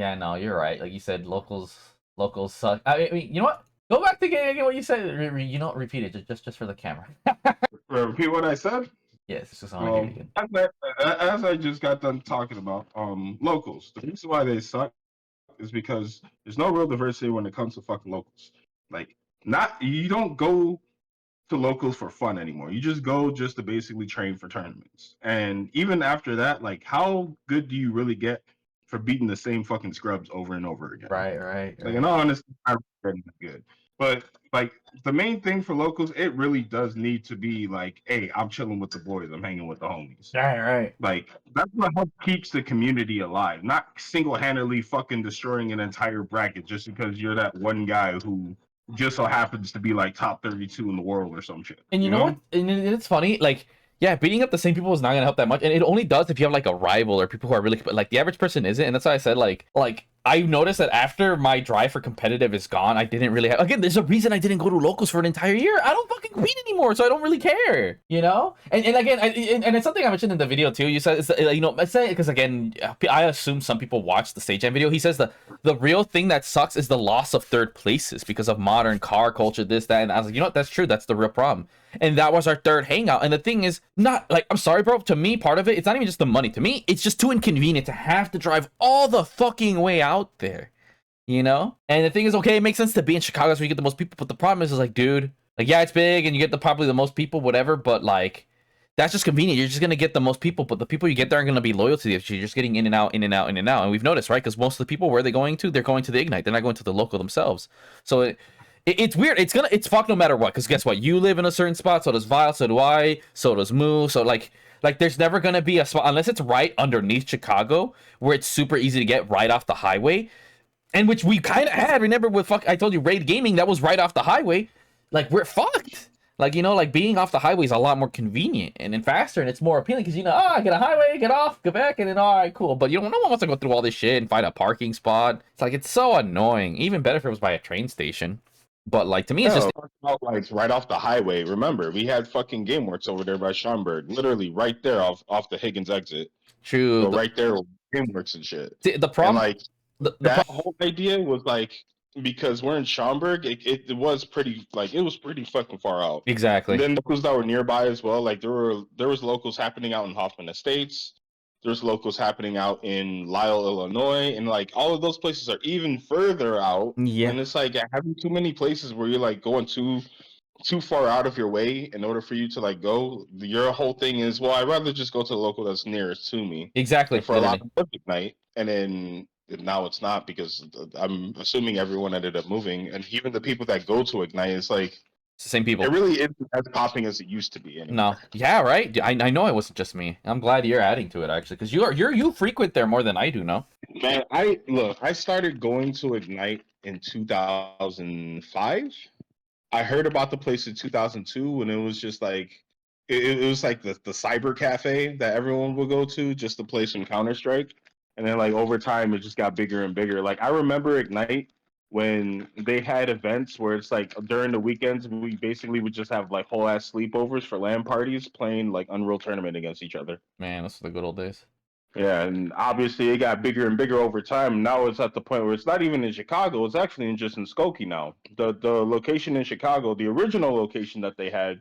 Yeah, no, you're right. Like you said, locals suck. I mean, you know what? Go back to again what you said. Repeat it just for the camera. Repeat what I said. Yes, it's just I want to hear Well, it again. as I just got done talking about locals, the reason why they suck is because there's no real diversity when it comes to fucking locals. Like, not you don't go to locals for fun anymore. You just go just to basically train for tournaments. And even after that, like, how good do you really get for beating the same fucking scrubs over and over again? Right, right, Like, in right. all honesty, I'm getting good. But like the main thing for locals, it really does need to be like, hey, I'm chilling with the boys, I'm hanging with the homies. Right, right. Like that's what helps keeps the community alive, not single-handedly fucking destroying an entire bracket just because you're that one guy who just so happens to be like top 32 in the world or some shit. And you You know what? know? And it's funny, like, yeah, beating up the same people is not gonna help that much, and it only does if you have like a rival or people who are really like the average person isn't. And that's why I said like I noticed that after my drive for competitive is gone, I didn't really have. Again, there's a reason I didn't go to locals for an entire year. I don't fucking compete anymore, so I don't really care, you know. And again, and it's something I mentioned in the video too. You said it's, I say because again, I assume some people watch the stage jam video. He says the real thing that sucks is the loss of third places because of modern car culture, this, that, and I was like, you know what, that's true. That's the real problem. And that was our third hangout. And the thing is, not like, I'm sorry, bro. To me, part of it, it's not even just the money. To me, it's just too inconvenient to have to drive all the fucking way out there, you know? And the thing is, okay, it makes sense to be in Chicago so you get the most people. But the problem is like, dude, like, yeah, it's big and you get probably the most people, whatever. But like, that's just convenient. You're just going to get the most people. But the people you get there aren't going to be loyal to you. You're just getting in and out, in and out, in and out. And we've noticed, right? Because most of the people, where are they going to? They're going to the Ignite. They're not going to the local themselves. So it's weird. It's fucked no matter what. Because guess what? You live in a certain spot. So does Vile. So do I. So does Moo. So like there's never gonna be a spot unless it's right underneath Chicago where it's super easy to get right off the highway, and which we kind of had. Remember with I told you Raid Gaming, that was right off the highway. Like we're fucked. Like, you know, like being off the highway is a lot more convenient and faster, and it's more appealing because, you know, I get a highway, get off, go back, and then all right, cool. But you know, no one wants to go through all this shit and find a parking spot. It's like, it's so annoying. Even better if it was by a train station. But like, to me, it's just like right off the highway. Remember, we had fucking GameWorks over there by Schaumburg, literally right there off the Higgins exit. true. So right there, GameWorks and shit. The problem, and like the whole idea was like, because we're in Schaumburg, it was pretty like it was pretty fucking far out. exactly. And then locals that were nearby as well. Like there was locals happening out in Hoffman Estates. There's locals happening out in Lisle, Illinois, and like all of those places are even further out. Yeah. And it's like having too many places where you're like going too far out of your way in order for you to like go. Your whole thing is, well, I'd rather just go to the local that's nearest to me. Exactly. And for a lot of Olympic night, and then now it's not, because I'm assuming everyone ended up moving, and even the people that go to Ignite, it's like it's the same people. it really isn't as popping as it used to be anymore. No, yeah, right. I know it wasn't just me. I'm glad you're adding to it actually, because you frequent there more than I do. No, Man, I started going to Ignite in 2005. I heard about the place in 2002 when it was just like it was like the cyber cafe that everyone would go to just to play some Counter-Strike. And then like over time it just got bigger and bigger. Like I remember Ignite when they had events where it's like during the weekends we basically would just have like whole ass sleepovers for LAN parties playing like Unreal Tournament against each other. man, those are the good old days. Yeah, and obviously it got bigger and bigger over time. Now it's at the point where it's not even in Chicago; it's actually just in Skokie now. The location in Chicago, the original location that they had,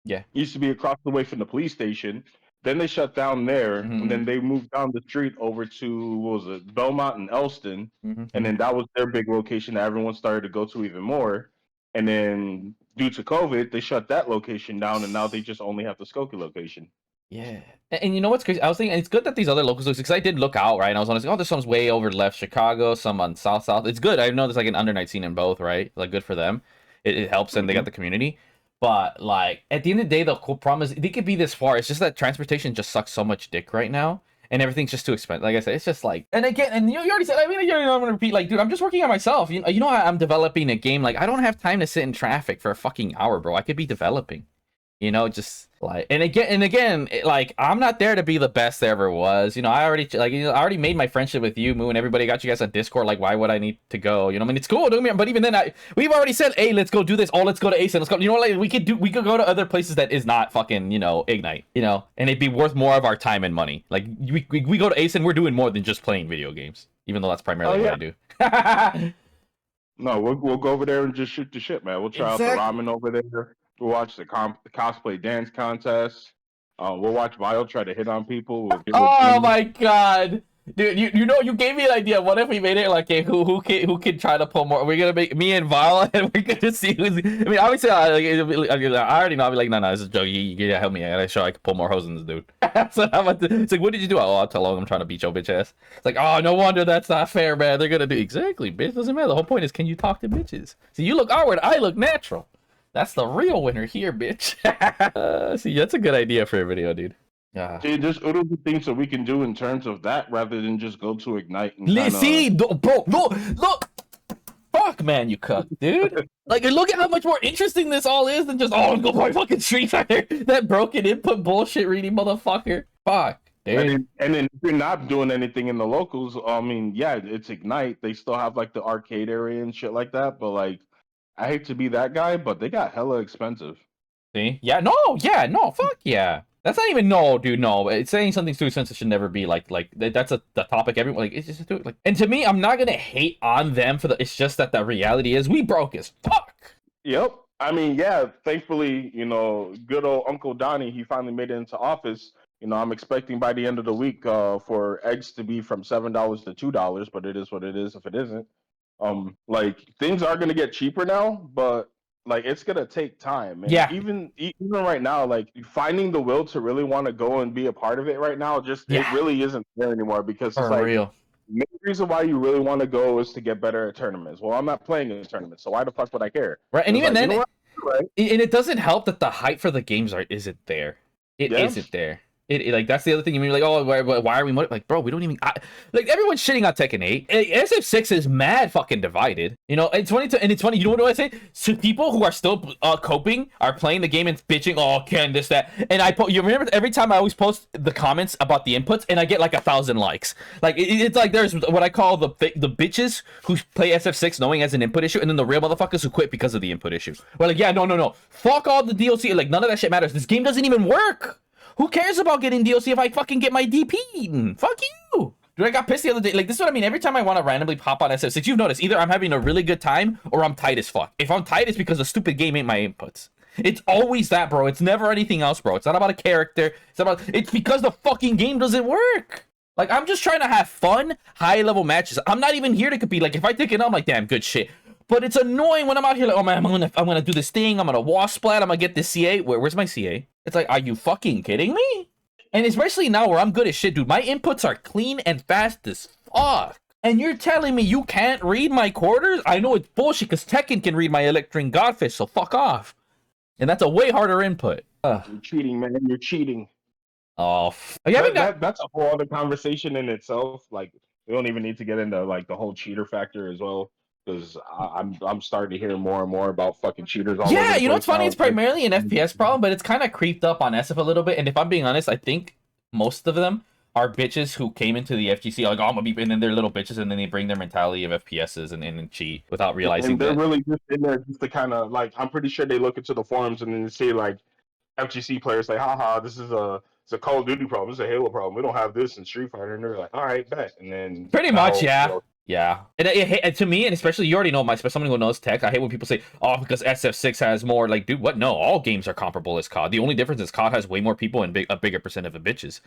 Yeah, used to be across the way from the police station. Then they shut down there, and then they moved down the street over to what was it, Belmont and Elston, and then that was their big location that everyone started to go to even more. And then due to COVID, they shut that location down, and now they just only have the Skokie location. Yeah, and you know what's crazy? I was thinking it's good that these other locals, because I did look out, right? And I was like, oh, there's some way over left Chicago, some on south. It's good. I know there's like an under night scene in both, right? Like, good for them. It helps, and they got the community. But like at the end of the day, the cool problem is they could be this far. It's just that transportation just sucks so much dick right now, and everything's just too expensive. Like I said, it's just like, and again, and you already said. I mean, you know, I'm gonna repeat. Like, dude, I'm just working on myself. You know, I'm developing a game. Like, I don't have time to sit in traffic for a fucking hour, bro. I could be developing. You know, just like, and again, like, I'm not there to be the best there ever was. You know, I already made my friendship with you, Moo, and everybody. Got you guys on Discord. Like, why would I need to go? You know, I mean, it's cool, don't me. But even then, we've already said, hey, let's go do this. Oh, let's go to Ace and let's go. You know, like we could go to other places that is not fucking, you know, Ignite. You know, and it'd be worth more of our time and money. Like we go to Ace and we're doing more than just playing video games. even though that's Oh primarily what yeah. I do. No, we'll go over there and just shoot the shit, man. We'll try out the Exactly. ramen over there. We'll watch the cosplay dance contest. We'll watch Vile try to hit on people. We'll get with Oh Jimmy. my god. Dude, you know, you gave me an idea. What if we made it like, hey, who can try to pull more? We're gonna make me and Vile, and we're gonna see who's. I mean, obviously, I already know. I'll be like, no, this is a joke. You gotta help me. I gotta show I can pull more hoes than this dude. So I'm about to, it's like, what did you do? Oh, I'll tell him I'm trying to beat your bitch ass. It's like, oh, no wonder that's not fair, man. They're gonna do exactly, bitch. Doesn't matter. The whole point is, can you talk to bitches? See, you look awkward. I look natural. That's the real winner here, bitch. See, that's a good idea for a video, dude. Yeah. See, there's other things that we can do in terms of that rather than just go to Ignite and kind of. See, bro, no, look, fuck, man, you cuck, dude. Like, look at how much more interesting this all is than just, oh, go play fucking Street Fighter. That broken input bullshit reading motherfucker. Fuck, dude. And then if you're not doing anything in the locals, I mean, yeah, it's Ignite. They still have like the arcade area and shit like that. But like, I hate to be that guy, but they got hella expensive. See? Yeah, no, fuck yeah. That's not even no, dude. No, it's saying something's too expensive should never be like that's the topic. Everyone like it's just do it like. And to me, I'm not gonna hate on them for the. It's just that the reality is we broke as fuck. Yep. I mean, yeah. Thankfully, good old Uncle Donnie, he finally made it into office. I'm expecting by the end of the week for eggs to be from $7 to $2, but it is what it is. If it isn't, like things are gonna get cheaper now, but like it's gonna take time. And Yeah. even right now, like finding the will to really want to go and be a part of it right now, it really isn't there anymore because it's For like real. the main reason why you really want to go is to get better at tournaments. Well, I'm not playing in a tournament, so why the fuck would I care? Right, and even like, then, right? And it doesn't help that the hype for the games isn't there. It isn't there. It like that's the other thing. You mean like, oh, why are we like, bro? We don't even like everyone's shitting on Tekken 8. SF6 is mad fucking divided. It's funny and it's funny. You know what I say? So people who are still coping are playing the game and bitching. Oh, Ken, this that. And you remember every time I always post the comments about the inputs, and I get like 1,000 likes. Like it's like there's what I call the bitches who play SF6 knowing as an input issue, and then the real motherfuckers who quit because of the input issue. We're like, yeah, no, fuck all the DLC. Like none of that shit matters. This game doesn't even work. Who cares about getting DLC if I fucking get my DP eaten? Fuck you! Dude, I got pissed the other day. Like, this is what I mean. Every time I want to randomly pop on SF6, you've noticed, either I'm having a really good time or I'm tight as fuck. If I'm tight, it's because the stupid game ain't my inputs. It's always that, bro. It's never anything else, bro. It's not about a character. It's because the fucking game doesn't work. Like, I'm just trying to have fun, high-level matches. I'm not even here to compete. Like, if I take it out, I'm like, damn, good shit. But it's annoying when I'm out here like, oh man, I'm gonna do this thing. I'm gonna wall splat. I'm gonna get this CA. Where's my CA? It's like, are you fucking kidding me? And especially now where I'm good as shit, dude. My inputs are clean and fast as fuck. And you're telling me you can't read my quarters? I know it's bullshit because Tekken can read my Electrin Godfish, so fuck off. And that's a way harder input. You're cheating, man. You're cheating. Oh, that's a whole other conversation in itself. Like, we don't even need to get into like the whole cheater factor as well. Because I'm starting to hear more and more about fucking cheaters. Yeah, you know what's funny? It's primarily an FPS problem, but it's kind of creeped up on SF a little bit. And if I'm being honest, I think most of them are bitches who came into the FGC like, oh, I'm gonna be, and then they're little bitches, and then they bring their mentality of FPSs and cheat without realizing and they're really just in there just to kind of like. I'm pretty sure they look into the forums and then see like FGC players like, haha, this is it's a Call of Duty problem, it's a Halo problem. We don't have this in Street Fighter, and they're like, all right, bet. And then pretty much, yeah. Yeah, and to me, and especially you already know someone who knows tech. I hate when people say, "Oh, because SF6 has more." Like, dude, what? No, all games are comparable as COD. The only difference is COD has way more people and a bigger percent of the bitches.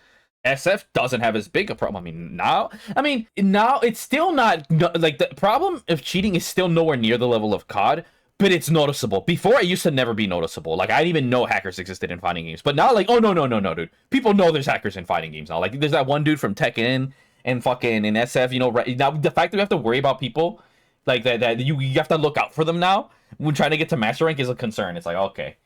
SF doesn't have as big a problem. I mean, now it's still not like the problem of cheating is still nowhere near the level of COD, but it's noticeable. Before, it used to never be noticeable. Like, I didn't even know hackers existed in fighting games, but now, like, oh no, dude, people know there's hackers in fighting games now. Like, there's that one dude from Tekken and fucking in SF, right now the fact that we have to worry about people like that you have to look out for them now when trying to get to master rank is a concern. It's like, okay.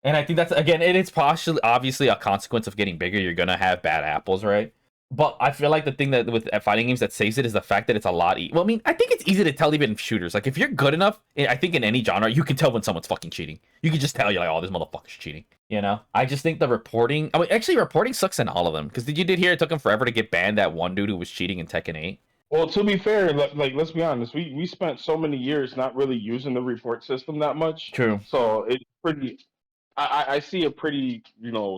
And I think that's, again, it's partially obviously a consequence of getting bigger. You're gonna have bad apples, right? But I feel like the thing that with fighting games that saves it is the fact that it's a lot well, I mean, I think it's easy to tell even in shooters. Like, if you're good enough, I think in any genre, you can tell when someone's fucking cheating. You can just tell, you're like, oh, this motherfucker's cheating. I just think the reporting, I mean, actually reporting sucks in all of them. Because you did hear it took him forever to get banned that one dude who was cheating in Tekken 8. Well, to be fair, like let's be honest, we spent so many years not really using the report system that much. True. So it's pretty. I see a pretty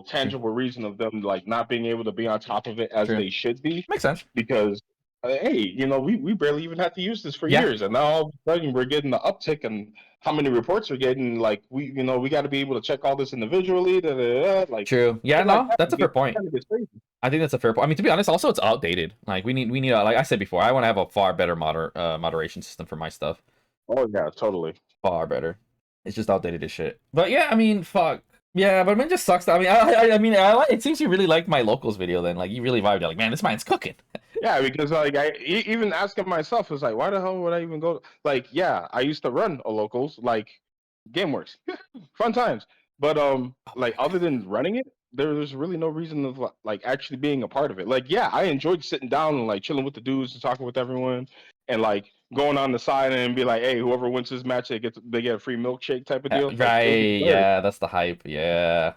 tangible reason of them like not being able to be on top of it as they should be. Makes sense. Because Hey, we barely even had to use this for Yeah, years, and now all of a sudden we're getting the uptick and how many reports we're getting. Like we got to be able to check all this individually. Da, da, da, like true. Yeah, shit like no, that. that's a fair point. Kind of gets crazy. I think that's a fair point. I mean, to be honest, also it's outdated. Like we need like I said before, I want to have a far better moderation system for my stuff. Oh yeah, totally. Far better. It's just outdated as shit. But yeah, I mean, fuck. Yeah, but I mean, it just sucks. I mean, I mean, it seems you really liked my locals video then. Like, you really vibed. You're like, man, this man's cooking. Yeah, because like even asking myself is like, why the hell would I even go? Like, yeah, I used to run a locals like GameWorks, fun times. But like other than running it, there's really no reason of like actually being a part of it. Like, yeah, I enjoyed sitting down and like chilling with the dudes and talking with everyone, and like going on the side and be like, hey, whoever wins this match, they get a free milkshake type of deal. Like, it was Right? hilarious. Yeah, that's the hype. Yeah.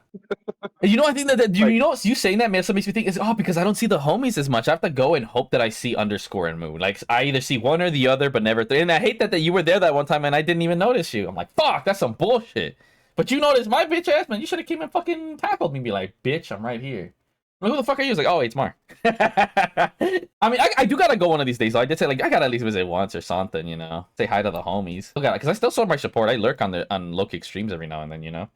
You know, I think that Like, you saying that makes me think is because I don't see the homies as much. I have to go and hope that I see underscore and moon. Like I either see one or the other, but never three. And I hate that you were there that one time and I didn't even notice you. I'm like, fuck, that's some bullshit. But you noticed my bitch ass, man. You should have came and fucking tackled me and be like, bitch, I'm right here. Like, who the fuck are you? It's like, oh, it's Mar. I mean, I do gotta go one of these days. So I did say like I gotta at least visit once or something, you know. Say hi to the homies. Because I still show my support. I lurk on low kick streams every now and then, you know.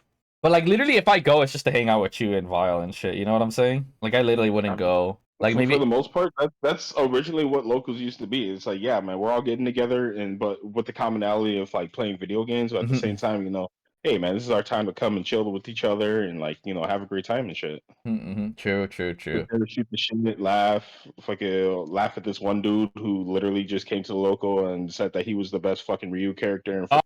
But like literally, if I go, it's just to hang out with you and Vile and shit. You know what I'm saying? Like I literally wouldn't go. Like for maybe. the most part, that's originally what locals used to be. It's like, yeah, man, we're all getting together, and but with the commonality of like playing video games, but at the same Mhm, time, hey, man, this is our time to come and chill with each other and like have a great time and shit. True, true, Sit true. there, shoot the shit, laugh, fucking laugh at this one dude who literally just came to the local and said that he was the best fucking Ryu character, and Oh,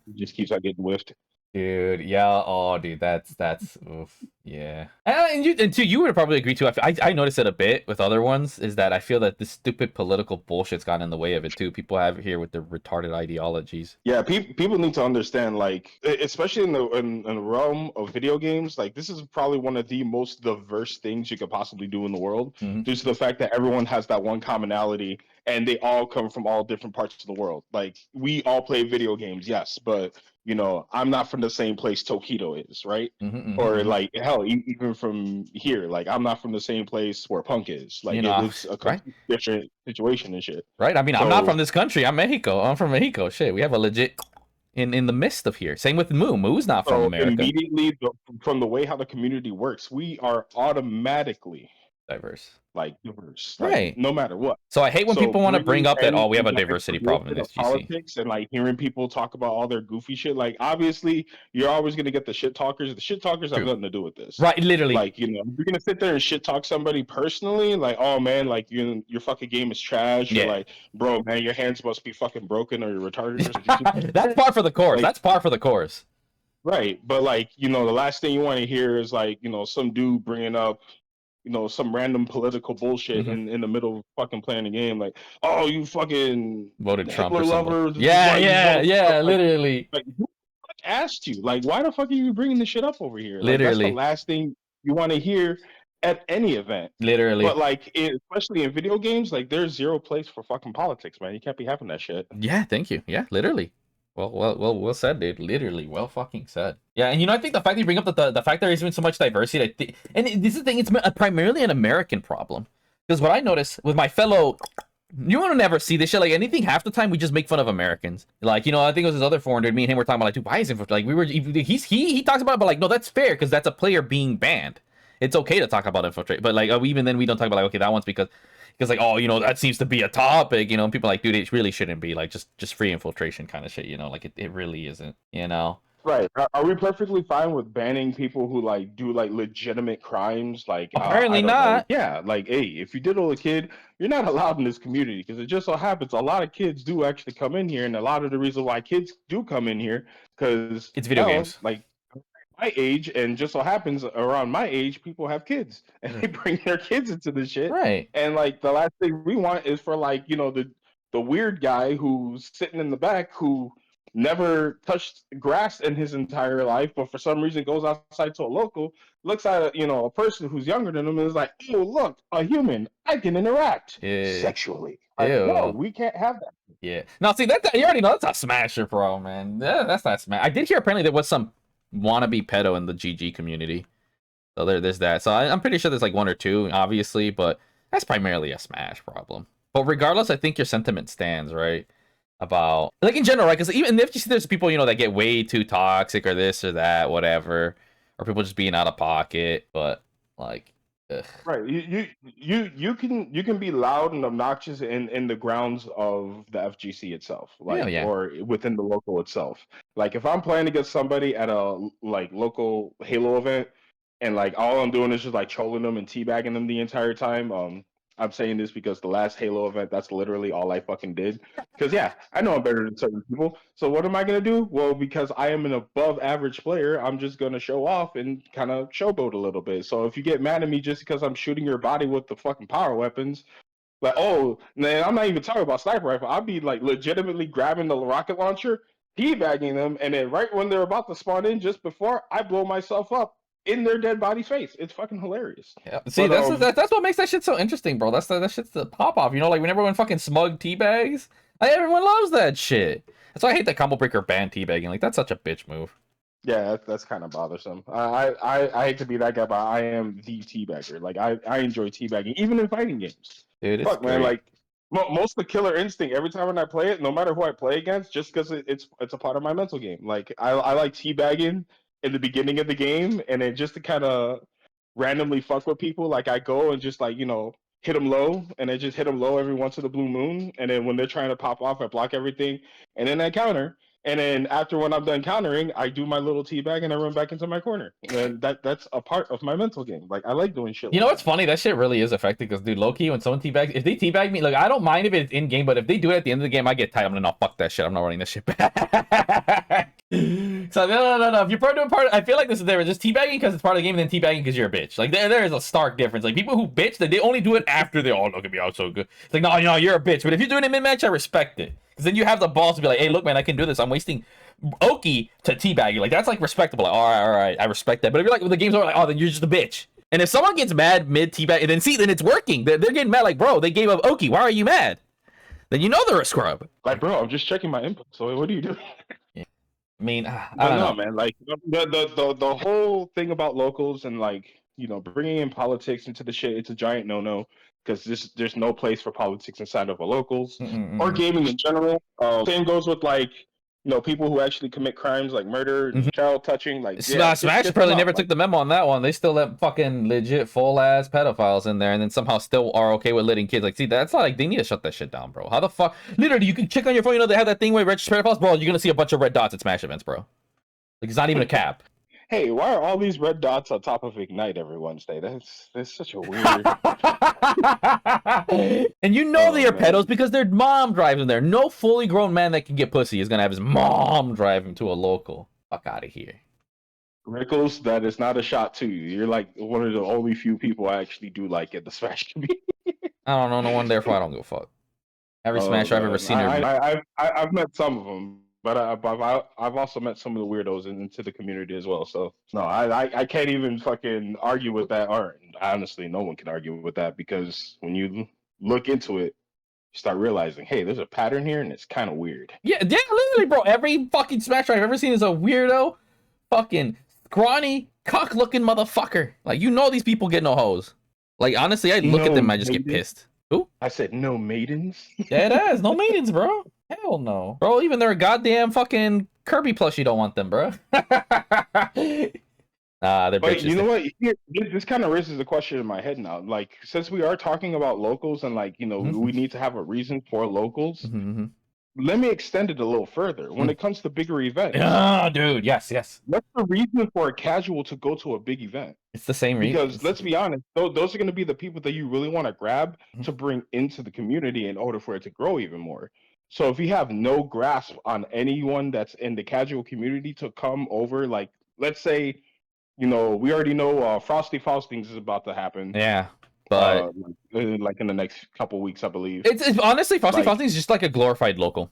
he just keeps on getting whiffed. dude, yeah. Oh, dude, that's oof, yeah. And too, you would probably agree too. I noticed it a bit with other ones. Is that I feel that this stupid political bullshit's gotten in the way of it too. People have here with their retarded ideologies. Yeah, people need to understand, like, especially in the realm of video games, like this is probably one of the most diverse things you could possibly do in the world, Hmm. due to the fact that everyone has that one commonality, and they all come from all different parts of the world. Like we all play video games, yes, but I'm not from the same place Tokido is, right? Or Hmm. like hell, even from here, like I'm not from the same place where Punk is. You Like know, it's a right? completely different situation and shit. Right. I mean, I'm not So from this country. I'm Mexico. I'm from Mexico. Shit, we have a legit in the midst of here. Same with Moo. Moo's not from So America. immediately from the way how the community works, we are automatically Diverse. like diverse, like Right. no matter what. So I hate when So people want to bring bringing up that, oh, we have a the extra diversity problem in bullshit this of GC. politics and like hearing people talk about all their goofy shit, like obviously you're always gonna get the shit talkers. The shit talkers have True. nothing to do with this. Right, literally. Like, if you're gonna sit there and shit talk somebody personally, like, oh man, like your fucking game is trash, or Yeah. like, bro, man, your hands must be fucking broken or you're retarded or some shit. That's par for the course. Like, That's par for the course. right, but like, the last thing you want to hear is like, some dude bringing up, some random political bullshit Hmm. in the middle of fucking playing the game, like, oh, you fucking Voted Trump or Hitler something. lover, this is Yeah, why you yeah, vote for Trump. yeah. Literally. Like who the fuck asked you? Like, why the fuck are you bringing this shit up over here? Like, that's the Literally. last thing you want to hear at any event. But Literally. like, especially in video games, like, there's zero place for fucking politics, man. You can't be having that shit. Yeah, thank you. Yeah, literally. Well said, dude. Literally, well fucking said. Yeah, and I think the fact that you bring up the fact there isn't so much diversity, this is the thing, it's primarily an American problem. Because what I notice with my fellow, you want to never see this shit. Like anything, half the time we just make fun of Americans. Like I think it was his other 400. Me and him were talking about like, dude, why isn't like we were? He talks about it, but like, no, that's fair because that's a player being banned. It's okay to talk about infiltrate, but like even then we don't talk about like, okay, that one's because like, oh, that seems to be a topic, and people are like, dude, it really shouldn't be like just free infiltration kind of shit, like it really isn't, Right. Are we perfectly fine with banning people who like do like legitimate crimes? Like, I Apparently don't know. not. Yeah. Like, hey, if you diddle a kid, you're not allowed in this community because it just so happens a lot of kids do actually come in here. And a lot of the reason why kids do come in here because, It's video hell, games. like my age, and just so happens around my age, people have kids and they bring their kids into the shit. Right. And like the last thing we want is for like, the weird guy who's sitting in the back who never touched grass in his entire life, but for some reason goes outside to a local, looks at a person who's younger than him and is like, oh look, a human, I can interact Yeah. sexually. Like, no, Ew. we can't have that. Yeah. Now see that you already know that's a smasher pro, man. Yeah, that's not smash. I did hear apparently there was some wannabe pedo in the GG community. So there's that. So I'm pretty sure there's like one or two, obviously, but that's primarily a smash problem. But regardless, I think your sentiment stands, right? About like in general, right? Because even if you see there's people, you know, that get way too toxic or this or that, whatever, or people just being out of pocket, but like, ugh. Right. You can be loud and obnoxious in the grounds of the FGC itself, Yeah, like yeah. or within the local itself. Like if I'm playing against somebody at a like local Halo event and like all I'm doing is just like trolling them and teabagging them the entire time. I'm saying this because the last Halo event, that's literally all I fucking did. Because yeah, I know I'm better than certain people. So what am I gonna do? Well, because I am an above average player, I'm just gonna show off and kind of showboat a little bit. So if you get mad at me just because I'm shooting your body with the fucking power weapons, like oh man, I'm not even talking about sniper rifle. I'll be like legitimately grabbing the rocket launcher, teabagging them, and then right when they're about to spawn in, just before I blow myself up in their dead body face. It's fucking hilarious. Yeah. See, But that's what makes that shit so interesting, bro. That shit's the pop off. You know, like when everyone fucking smug teabags, like everyone loves that shit. That's why I hate that combo breaker ban teabagging. Like that's such a bitch move. yeah, that's kind of bothersome. I hate to be that guy, but I am the teabagger. Like I enjoy teabagging, even in fighting games. Dude, it's Fuck man, great. like most of the Killer Instinct. Every time when I play it, no matter who I play against, just because it's a part of my mental game. Like I like teabagging in the beginning of the game, and then just to kind of randomly fuck with people. Like I go and just like hit them low, and then just hit them low every once in a blue moon, and then when they're trying to pop off, I block everything, and then I counter. And then after when I'm done countering, I do my little teabag and I run back into my corner. And that's a part of my mental game. Like I like doing shit. You know like what's funny? That shit really is effective because, dude, low key, when someone teabags, if they teabag me, like, I don't mind if it's in game, but if they do it at the end of the game, I get tight. I'm like, no, fuck that shit. I'm not running this shit back. So, no. If you're part of I feel like this is there. Just teabagging because it's part of the game, and then teabagging because you're a bitch. Like, there is a stark difference. Like, people who bitch, they only do it after they all look at me out so good. It's like, no, you're a bitch. But if you're doing it mid match, I respect it. Because then you have the balls to be like, hey, look, man, I can do this. I'm wasting Oki to teabag you. Like, that's like respectable. Like, all right, I respect that. But if you're like, the game's over, like, oh, then you're just a bitch. And if someone gets mad mid teabag, then it's working. They're getting mad. Like, bro, they gave up Oki. Why are you mad? Then you know they're a scrub. Like, bro, I'm just checking my input. So what do you do? Yeah. I mean, I But don't no, know. man. Like the whole thing about locals and like bringing in politics into the shit, it's a giant no because there's no place for politics inside of a locals or gaming in general. Same goes with like people who actually commit crimes like murder, child touching. Like yeah, Smash get apparently them out. never took the memo on that one. They still let fucking legit full ass pedophiles in there, and then somehow still are okay with letting kids. Like, see, that's not like they need to shut that shit down, bro. How the fuck? Literally, you can check on your phone. You know they have that thing where register pedophiles, bro. You're gonna see a bunch of red dots at Smash events, bro. Like it's not even a cap. Hey, why are all these red dots on top of Ignite every Wednesday? That's such a weird. And you know they are man. pedos because their mom drives them there. No fully grown man that can get pussy is gonna have his mom drive him to a local. Fuck out of here. Rickles, that is not a shot to you. You're like one of the only few people I actually do like in the Smash community. I don't know no one, therefore I don't give a fuck. Every Smash I've ever seen. I've met some of them, but I've also met some of the weirdos into the community as well. So no, I can't even fucking argue with that. Or honestly, no one can argue with that because when you look into it, you start realizing, hey, there's a pattern here, and it's kind of weird. Yeah, literally, bro. Every fucking Smash I've ever seen is a weirdo, fucking scrawny, cock-looking motherfucker. Like, you know these people get no hoes. Like, honestly, I look at them, I just get pissed. Who? I said no maidens. Yeah, it is. No maidens, bro. Hell no. Bro, even their goddamn fucking Kirby plushie don't want them, bro. They're But bitches. you know what? This kind of raises a question in my head now. Like, since we are talking about locals and like, we need to have a reason for locals. Let me extend it a little further. When it comes to bigger events, dude, yes. what's the reason for a casual to go to a big event? It's the same reason. Because let's be honest, those are going to be the people that you really want to grab to bring into the community in order for it to grow even more. So if you have no grasp on anyone that's in the casual community to come over, like let's say, we already know Frosty Faustings is about to happen. Yeah. But like in the next couple weeks, I believe. It's honestly Frosty Faustings is just like a glorified local,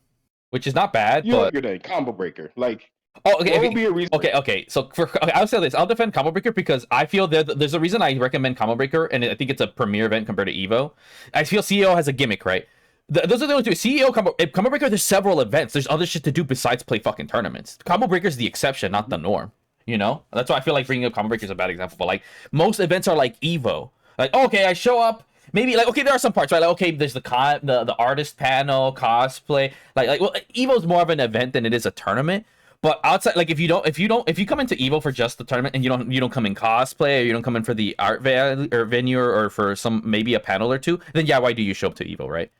which is not bad. But you're the combo breaker, like. Oh, okay. What would be a reason? Okay. So I'll say this. I'll defend Combo Breaker because I feel there's a reason I recommend Combo Breaker, and I think it's a premier event compared to Evo. I feel CEO has a gimmick, right? Those are the only two. CEO, Combo Breaker, there's several events. There's other shit to do besides play fucking tournaments. Combo Breaker is the exception, not the norm. You know? That's why I feel like bringing up Combo Breaker is a bad example. But like most events are like Evo. Like, okay, I show up maybe like okay, there are some parts, right? Like okay, there's the artist panel, cosplay, well, Evo's more of an event than it is a tournament. But outside, like if you come into Evo for just the tournament and you don't come in cosplay or you don't come in for the art venue or for some maybe a panel or two, then yeah, why do you show up to Evo, right?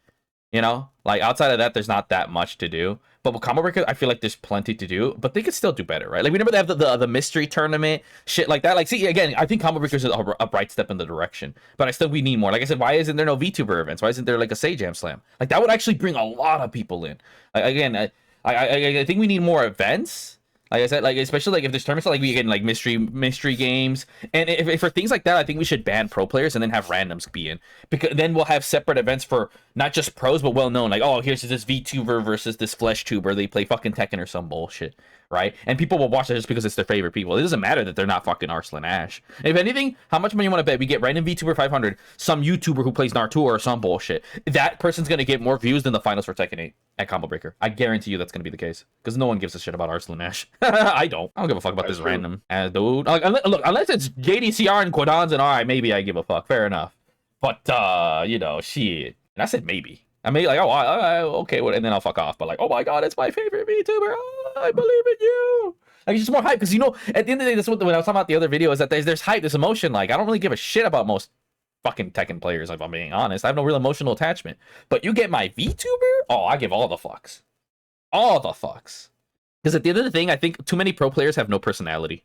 You know, like outside of that, there's not that much to do. But with Combo Breaker, I feel like there's plenty to do, but they could still do better, right? Like whenever they have the mystery tournament, shit like that. Like, see, again, I think Combo Breaker is a bright step in the direction, but we need more. Like I said, why isn't there no VTuber events? Why isn't there like a Say Jam Slam? Like that would actually bring a lot of people in. Like, again, I think we need more events. Like I said, like especially like if there's tournaments like we get like mystery games, and if for things like that, I think we should ban pro players and then have randoms be in, because then we'll have separate events for not just pros but well known. Like, oh, here's this VTuber versus this Flesh Tuber. They play fucking Tekken or some bullshit, right? And people will watch that just because it's their favorite people. It doesn't matter that they're not fucking Arslan Ash. If anything, how much money you want to bet we get random VTuber 500, some YouTuber who plays Naruto or some bullshit? That person's gonna get more views than the finals for Tekken 8 at Combo Breaker. I guarantee you that's gonna be the case because no one gives a shit about Arslan Ash. I don't give a fuck about this random ass dude. Like, look, unless it's JDCR and Quadans and alright, maybe I give a fuck. Fair enough. But you know, shit. And I said maybe. I may like, okay, well, and then I'll fuck off. But like, oh my god, it's my favorite VTuber. Oh, I believe in you. Like, it's just more hype because you know, at the end of the day, that's what when I was talking about the other video is that there's hype, there's emotion. Like, I don't really give a shit about most fucking Tekken players. If I'm being honest, I have no real emotional attachment. But you get my VTuber, oh, I give all the fucks, all the fucks. Because at the end of the thing, I think too many pro players have no personality.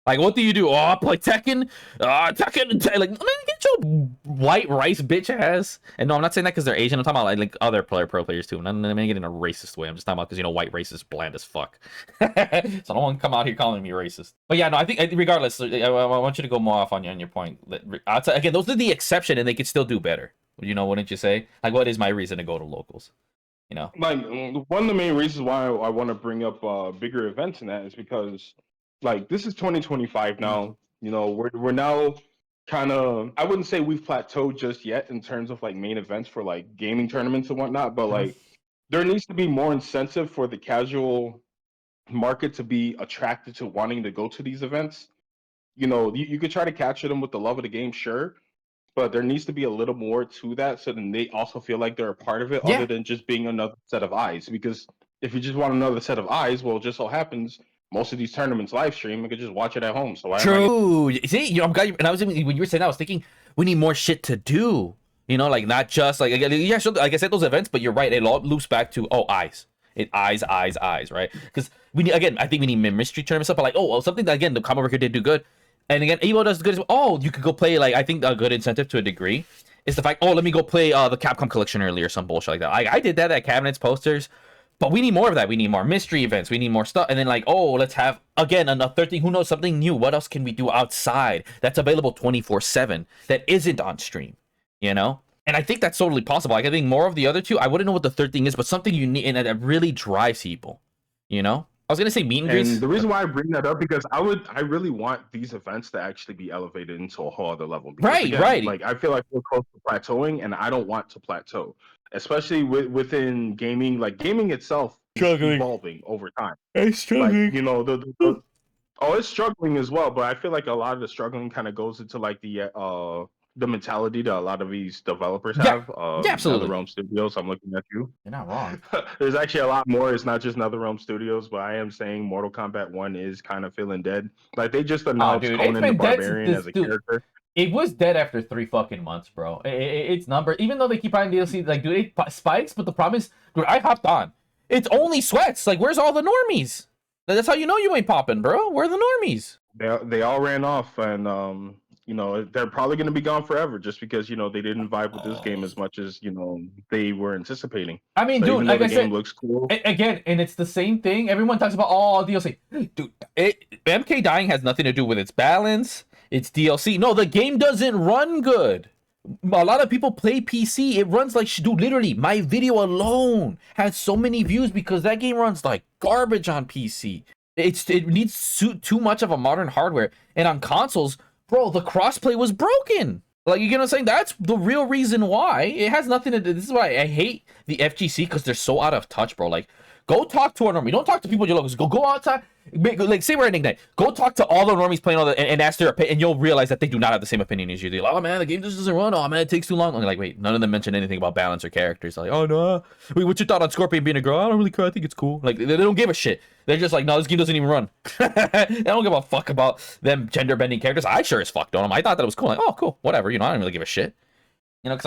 Like, what do you do? Oh, I play Tekken? Tekken. Like, man, get your white rice bitch ass. And no, I'm not saying that because they're Asian. I'm talking about like other pro players too. And I'm not get in a racist way. I'm just talking about because, you know, white race is bland as fuck. So I don't want to come out here calling me racist. But yeah, no, I think regardless, I want you to go more off on your point. Again, those are the exception and they could still do better. You know, wouldn't you say? Like, what is my reason to go to locals? You know, like one of the main reasons why I want to bring up bigger events in that is because like this is 2025 now. You know, we're now kind of, I wouldn't say we've plateaued just yet in terms of like main events for like gaming tournaments and whatnot, but like there needs to be more incentive for the casual market to be attracted to wanting to go to these events. You know, you could try to capture them with the love of the game, sure, but there needs to be a little more to that so then they also feel like they're a part of it, other than just being another set of eyes. Because if you just want another set of eyes, well, it just so happens most of these tournaments live stream, I could just watch it at home. So true. See, you know, I'm glad and I was when you were saying that, I was thinking we need more shit to do. You know, like not just like yeah, sure, like I said, those events, but you're right, it all loops back to eyes. Eyes, right? Because we need, again, I think we need mystery tournament stuff, but like something that again the Combo Breaker did do good. And again, Evo does good as well. Oh, you could go play, like, I think a good incentive to a degree is the fact, let me go play the Capcom collection early or some bullshit like that. I did that at cabinets, posters, but we need more of that. We need more mystery events. We need more stuff. And then like, let's have, again, another thing. Who knows, something new. What else can we do outside that's available 24/7 that isn't on stream, you know? And I think that's totally possible. Like, I think more of the other two, I wouldn't know what the third thing is, but something you need and that really drives people, you know? I was gonna say meet and greets. And the reason why I bring that up because I really want these events to actually be elevated into a whole other level. Because, right, again, right. Like I feel like we're close to plateauing, and I don't want to plateau, especially within gaming. Like gaming itself is evolving over time. It's struggling. Like, you know, it's struggling as well. But I feel like a lot of the struggling kind of goes into like the mentality that a lot of these developers have. Absolutely. NetherRealm Studios, I'm looking at you. You're not wrong. There's actually a lot more. It's not just NetherRealm Studios, but I am saying Mortal Kombat 1 is kind of feeling dead. Like they just announced Conan the Barbarian as a character. It was dead after 3 fucking months, bro. It's number, even though they keep adding DLC, like, dude, it spikes, but the problem is, dude, I hopped on. It's only sweats. Like, where's all the normies? That's how you know you ain't popping, bro. Where are the normies? They all ran off, and you know, they're probably going to be gone forever just because, you know, they didn't vibe with this game as much as, you know, they were anticipating. I mean, dude, like I said, looks cool. Again, and it's the same thing. Everyone talks about DLC. Dude, MK dying has nothing to do with its balance. It's DLC. No, the game doesn't run good. A lot of people play PC. It runs like, dude, literally, my video alone has so many views because that game runs like garbage on PC. It needs too much of a modern hardware. And on consoles, bro, the crossplay was broken. Like, you get what I'm saying? That's the real reason why. It has nothing to do. This is why I hate the FGC, because they're so out of touch, bro. Like, go talk to a normie. Don't talk to people at your locals. Go outside. Like, say we're at Ignite. Go talk to all the normies playing all the and ask their opinion, and you'll realize that they do not have the same opinion as you. They're like, oh man, the game just doesn't run. Oh man, it takes too long. And you're like, wait, none of them mention anything about balance or characters. They're like, oh no, wait, what's your thought on Scorpion being a girl? I don't really care. I think it's cool. Like, they don't give a shit. They're just like, no, this game doesn't even run. They don't give a fuck about them gender bending characters. I sure as fuck don't. I thought that it was cool. Like, oh cool, whatever. You know, I don't really give a shit. You know, because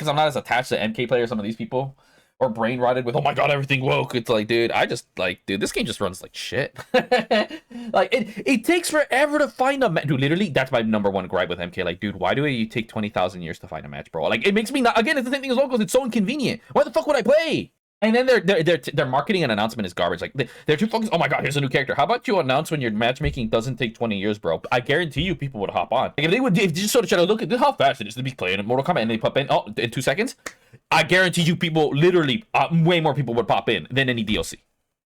I'm not as attached to MK players. Some of these people. Or brain rotted with, oh my god, everything woke. It's like, dude, this game just runs like shit. Like, it takes forever to find a match. Dude, literally, that's my number one gripe with MK. Like, dude, why do you take 20,000 years to find a match, bro? Like, it makes me not, again, it's the same thing as locals. It's so inconvenient. Why the fuck would I play? And then their marketing and announcement is garbage. Like, they're too focused. Oh my god, here's a new character. How about you announce when your matchmaking doesn't take 20 years, bro? I guarantee you people would hop on. Like, if you just sort of try to look at how fast it is to be playing Mortal Kombat and they pop in, oh, in 2 seconds, I guarantee you people, literally, way more people would pop in than any DLC.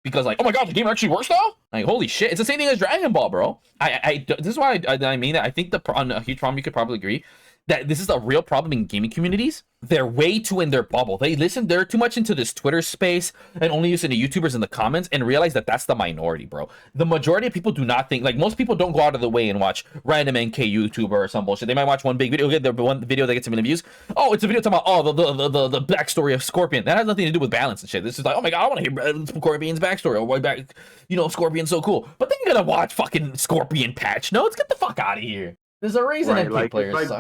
Because, like, oh my god, the game actually works now? Like, holy shit. It's the same thing as Dragon Ball, bro. This is why I mean that. I think a huge problem, you could probably agree, that this is a real problem in gaming communities. They're way too in their bubble. They're too much into this Twitter space and only listen to YouTubers in the comments and realize that that's the minority, bro. The majority of people do not think, like, most people don't go out of the way and watch random NK YouTuber or some bullshit. They might watch one big video, get the one video that gets a million views. Oh, it's a video talking about, the backstory of Scorpion. That has nothing to do with balance and shit. This is like, oh my god, I want to hear Scorpion's backstory. Or why back, Scorpion's so cool. But then you're gonna watch fucking Scorpion patch notes. Get the fuck out of here. There's a reason Right, NK players suck.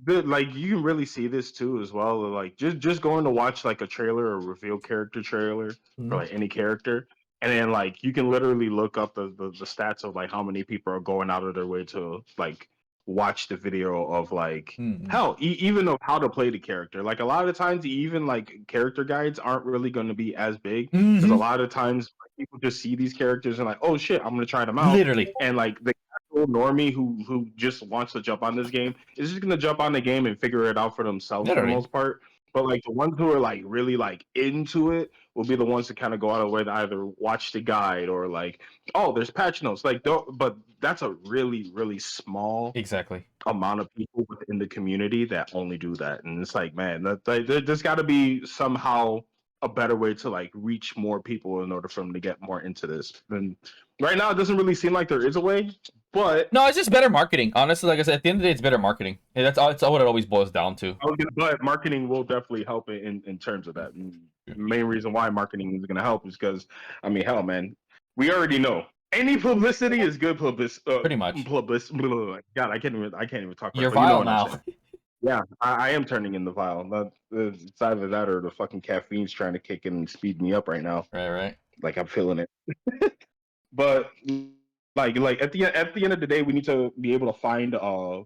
they're like, you can really see this too as well. Like, just going to watch like a trailer or reveal character trailer for like any character, and then like you can literally look up the stats of like how many people are going out of their way to like watch the video of like hell, even of how to play the character. Like, a lot of the times, even like character guides aren't really going to be as big, because a lot of times people just see these characters and like, oh shit, I'm gonna try them out. Literally. And like the normie who just wants to jump on this game is just gonna jump on the game and figure it out for themselves for the most part. But like the ones who are like really like into it will be the ones that kind of go out of the way to either watch the guide or like, oh, there's patch notes. Like, but that's a really, really small amount of people within the community that only do that. And it's like, man, there's got to be somehow a better way to like reach more people in order for them to get more into this. And right now, it doesn't really seem like there is a way. But no, it's just better marketing. Honestly, like I said, at the end of the day, it's better marketing. And that's what it always boils down to. But marketing will definitely help in terms of that. And the main reason why marketing is going to help is because, I mean, hell, man, we already know any publicity is good publicity. Pretty much. God, I can't even talk. You're vile now. Yeah, I am turning in the vial. It's either that or the fucking caffeine's trying to kick in and speed me up right now. Right. Like, I'm feeling it. But like at the end of the day, we need to be able to find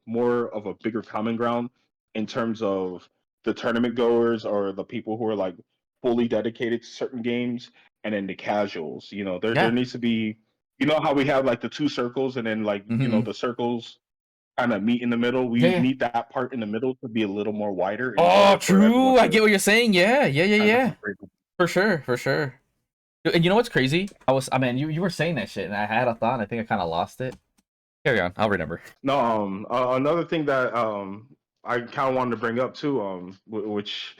more of a bigger common ground in terms of the tournament goers or the people who are like fully dedicated to certain games, and then the casuals. There needs to be, how we have like the two circles, and then like the circles kind of meet in the middle. We need that part in the middle to be a little more wider. Oh, true. I get what you're saying. Yeah. For sure. And you know what's crazy? You were saying that shit, and I had a thought, and I think I kind of lost it. Carry on, I'll remember. No, another thing that I kind of wanted to bring up too, which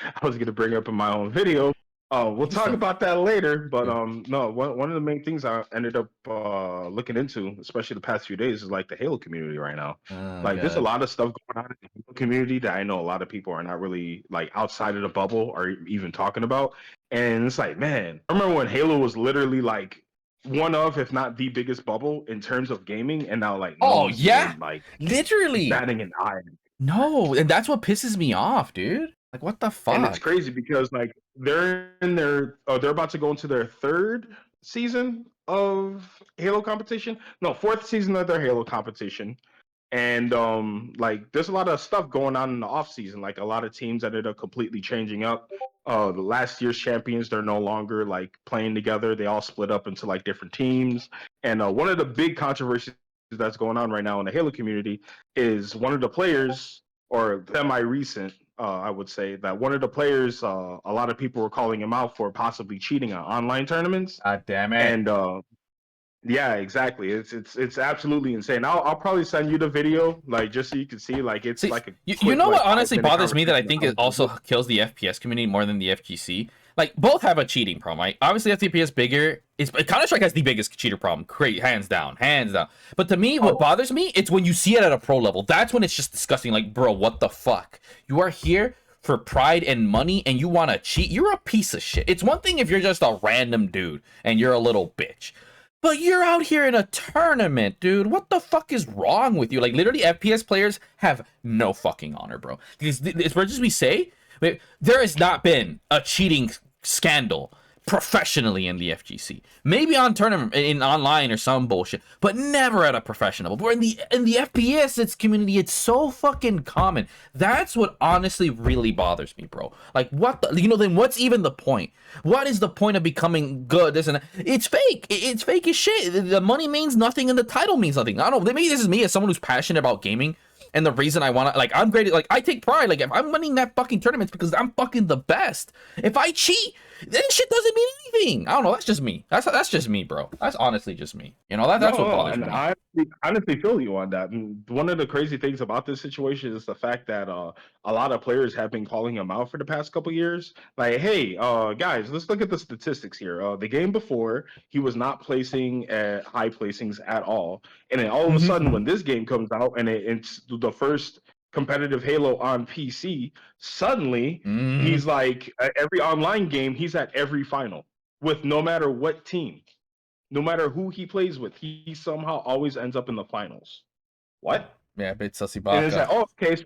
I was going to bring up in my own video. We'll talk about that later, but no, one of the main things I ended up looking into, especially the past few days, is like the Halo community right now. There's a lot of stuff going on in the Halo community that I know a lot of people are not really like outside of the bubble or even talking about. And it's like, man, I remember when Halo was literally like one of, if not the biggest bubble in terms of gaming, and now like literally batting an eye. No, and that's what pisses me off, dude. Like, what the fuck? And it's crazy because like they're about to go into their third season of Halo competition. No, fourth season of their Halo competition. And like there's a lot of stuff going on in the off season. Like, a lot of teams ended up completely changing up. The last year's champions, they're no longer like playing together. They all split up into like different teams. And one of the big controversies that's going on right now in the Halo community is one of the players, or semi-recent, I would say, that one of the players, a lot of people were calling him out for possibly cheating on online tournaments. God damn it! And yeah, exactly. It's absolutely insane. I'll probably send you the video, like, just so you can see. Like, it's like a you know what honestly bothers me that I think it also kills the FPS community more than the FGC. like both have a cheating problem, right? Obviously, FTP is bigger. Counter-Strike has the biggest cheater problem. Great, hands down, hands down. But to me, what bothers me, it's when you see it at a pro level. That's when it's just disgusting. Like, bro, what the fuck? You are here for pride and money, and you want to cheat? You're a piece of shit. It's one thing if you're just a random dude and you're a little bitch. But you're out here in a tournament, dude. What the fuck is wrong with you? Like, literally, FPS players have no fucking honor, bro. Because as much as we say, there has not been a cheating scandal professionally in the FGC. Maybe on tournament in online or some bullshit, but never at a professional. But in the FPS it's community, it's so fucking common. That's what honestly really bothers me, bro. Like, what the, then what's even the point? What is the point of becoming good? This and that? It's fake. It's fake as shit. The money means nothing and the title means nothing. I don't know. Maybe this is me as someone who's passionate about gaming. And the reason I want to, like, I'm great, like, I take pride, like, if I'm winning that fucking tournaments because I'm fucking the best. If I cheat, then shit doesn't mean anything. I don't know, that's just me. That's just me, bro. That's honestly just me. That's what bothers me. I honestly feel you on that. And one of the crazy things about this situation is the fact that a lot of players have been calling him out for the past couple years. Like, hey, guys, let's look at the statistics here. The game before, he was not placing at high placings at all. And then all of a sudden, when this game comes out and it's the first competitive Halo on PC, suddenly he's like, every online game, he's at every final with no matter what team. No matter who he plays with, he somehow always ends up in the finals. What? Yeah, bit sussy And it's baka. like, oh, okay,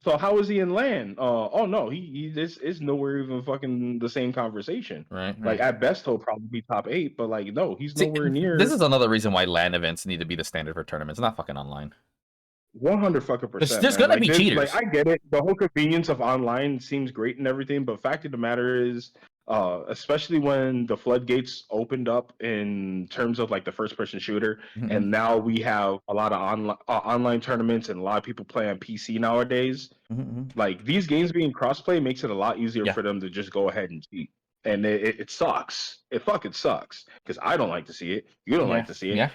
so how is he in LAN? Oh no, he is nowhere even fucking the same conversation. Right. Like at best he'll probably be top 8, but like no, he's See, nowhere near. this is another reason why LAN events need to be the standard for tournaments, not fucking online. 100%. There's gonna be cheaters. Like I get it. The whole convenience of online seems great and everything, but fact of the matter is, especially when the floodgates opened up in terms of like the first-person shooter, and now we have a lot of online tournaments and a lot of people play on PC nowadays. Like these games being crossplay makes it a lot easier for them to just go ahead and cheat. And it sucks. It fucking sucks because I don't like to see it. You don't like to see it. Yeah.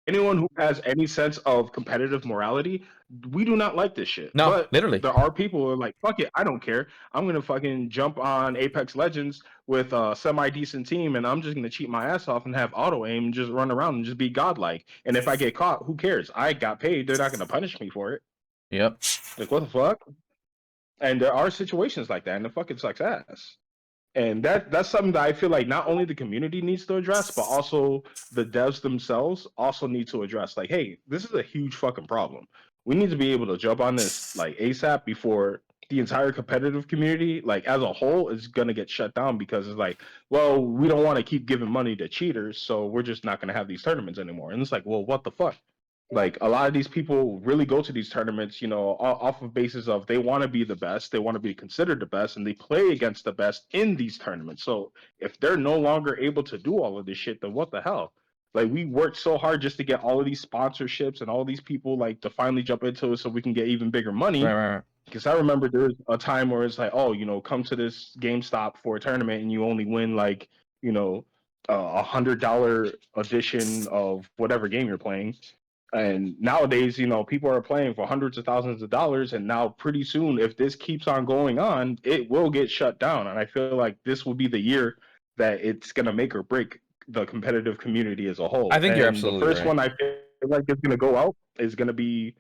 Anyone who has any sense of competitive morality, we do not like this shit. No, but literally. there are people who are like, fuck it, I don't care. I'm going to fucking jump on Apex Legends with a semi-decent team, and I'm just going to cheat my ass off and have auto-aim and just run around and just be godlike. And if I get caught, who cares? I got paid. They're not going to punish me for it. Yep. Like, what the fuck? And there are situations like that, and it fucking sucks ass. And that's something that I feel like not only the community needs to address, but also the devs themselves also need to address. Like, hey, this is a huge fucking problem. We need to be able to jump on this like ASAP before the entire competitive community, like as a whole, is gonna get shut down because it's like, well, we don't want to keep giving money to cheaters, so we're just not gonna have these tournaments anymore. And it's like, well, what the fuck? Like a lot of these people really go to these tournaments, off of basis of they want to be the best, they want to be considered the best, and they play against the best in these tournaments. So if they're no longer able to do all of this shit, then what the hell? Like we worked so hard just to get all of these sponsorships and all these people like to finally jump into it so we can get even bigger money. Right. Because I remember there was a time where it's like, oh, come to this GameStop for a tournament and you only win like, $100 edition of whatever game you're playing. And nowadays, people are playing for hundreds of thousands of dollars. And now pretty soon, if this keeps on going on, it will get shut down. And I feel like this will be the year that it's going to make or break the competitive community as a whole. I think you're absolutely the first right. one I feel like is going to go out is going to be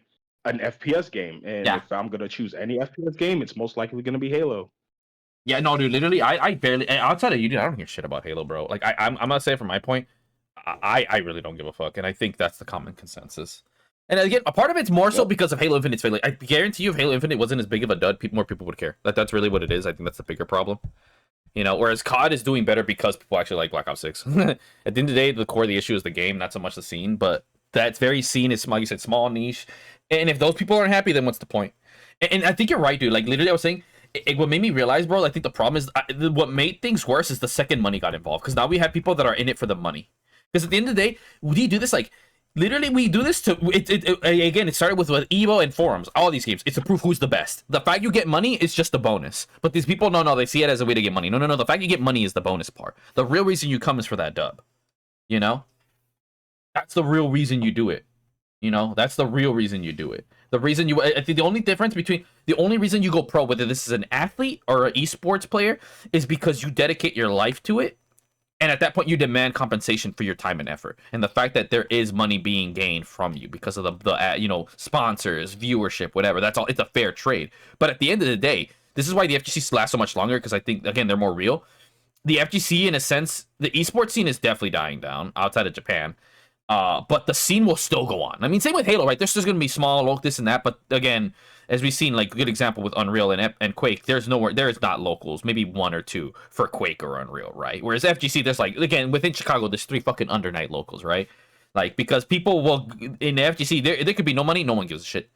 an FPS game. And if I'm going to choose any FPS game, it's most likely going to be Halo. Yeah, no, dude, literally, I barely, outside of you, dude, I don't hear shit about Halo, bro. Like, I'm gonna say from my point, I really don't give a fuck, and I think that's the common consensus. And again, a part of it's more so because of Halo Infinite's failure. I guarantee you, if Halo Infinite wasn't as big of a dud, more people would care. That's really what it is. I think that's the bigger problem. Whereas COD is doing better because people actually like Black Ops 6. At the end of the day, the core of the issue is the game, not so much the scene. But that's very scene is, like you said, small niche. And if those people aren't happy, then what's the point? And I think you're right, dude. Like, literally, I was saying, what made me realize, bro, I think the problem is, what made things worse is the second money got involved. Because now we have people that are in it for the money. Because at the end of the day, we do this, like, literally, we do this to, again, it started with Evo and forums, all these games. It's to prove who's the best. The fact you get money is just a bonus. But these people, no, they see it as a way to get money. No, the fact you get money is the bonus part. The real reason you come is for that dub. That's the real reason you do it. That's the real reason you do it. The reason you, I think the only difference between, the only reason you go pro, whether this is an athlete or an esports player, is because you dedicate your life to it. And at that point, you demand compensation for your time and effort, and the fact that there is money being gained from you because of the sponsors, viewership, whatever. That's all. It's a fair trade. But at the end of the day, this is why the FGC lasts so much longer, because I think, again, they're more real. The FGC, in a sense, the esports scene is definitely dying down outside of Japan. But the scene will still go on. I mean, same with Halo, right? There's just going to be small, this and that. But again, as we've seen, like, a good example with Unreal and Quake, there is not locals, maybe one or two for Quake or Unreal, right? Whereas FGC, there's like, again, within Chicago, there's 3 fucking undernight locals, right? Like, because people will, in the FGC, there could be no money, no one gives a shit.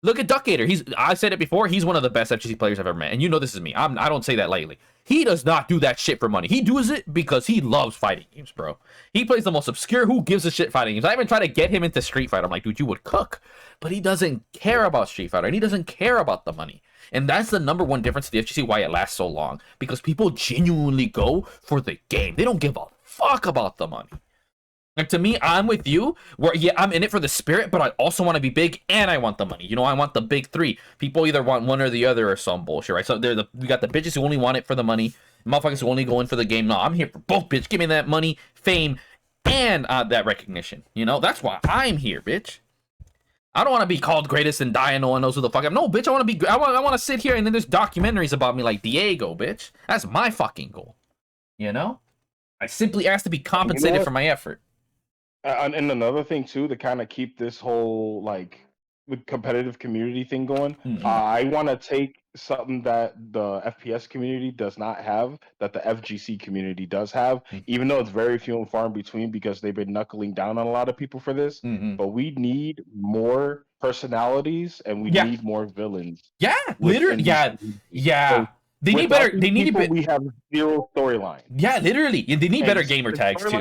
Look at Duckator. I said it before. He's one of the best FGC players I've ever met, and you know this is me. I don't say that lightly. He does not do that shit for money. He does it because he loves fighting games, bro. He plays the most obscure, who gives a shit fighting games. I even try to get him into Street Fighter. I'm like, dude, you would cook, but he doesn't care about Street Fighter, and he doesn't care about the money. And that's the number one difference of the FGC, why it lasts so long, because people genuinely go for the game. They don't give a fuck about the money. Like, to me, I'm with you, where, yeah, I'm in it for the spirit, but I also want to be big, and I want the money. You know, I want the big 3. People either want one or the other or some bullshit, right? So we got the bitches who only want it for the money, motherfuckers who only go in for the game. No, I'm here for both, bitch. Give me that money, fame, and that recognition. You know, that's why I'm here, bitch. I don't want to be called greatest and die and no one knows who the fuck I'm. No, bitch, I want to sit here and then there's documentaries about me like Diego, bitch. That's my fucking goal. You know? I simply ask to be compensated for my effort. And another thing too, to kind of keep this whole like with competitive community thing going, I want to take something that the FPS community does not have, that the FGC community does have, even though it's very few and far in between because they've been knuckling down on a lot of people for this. But we need more personalities and we need more villains. Yeah, literally. Yeah. So they need better. We have 0 storyline. Yeah, literally. They need better gamer tags too.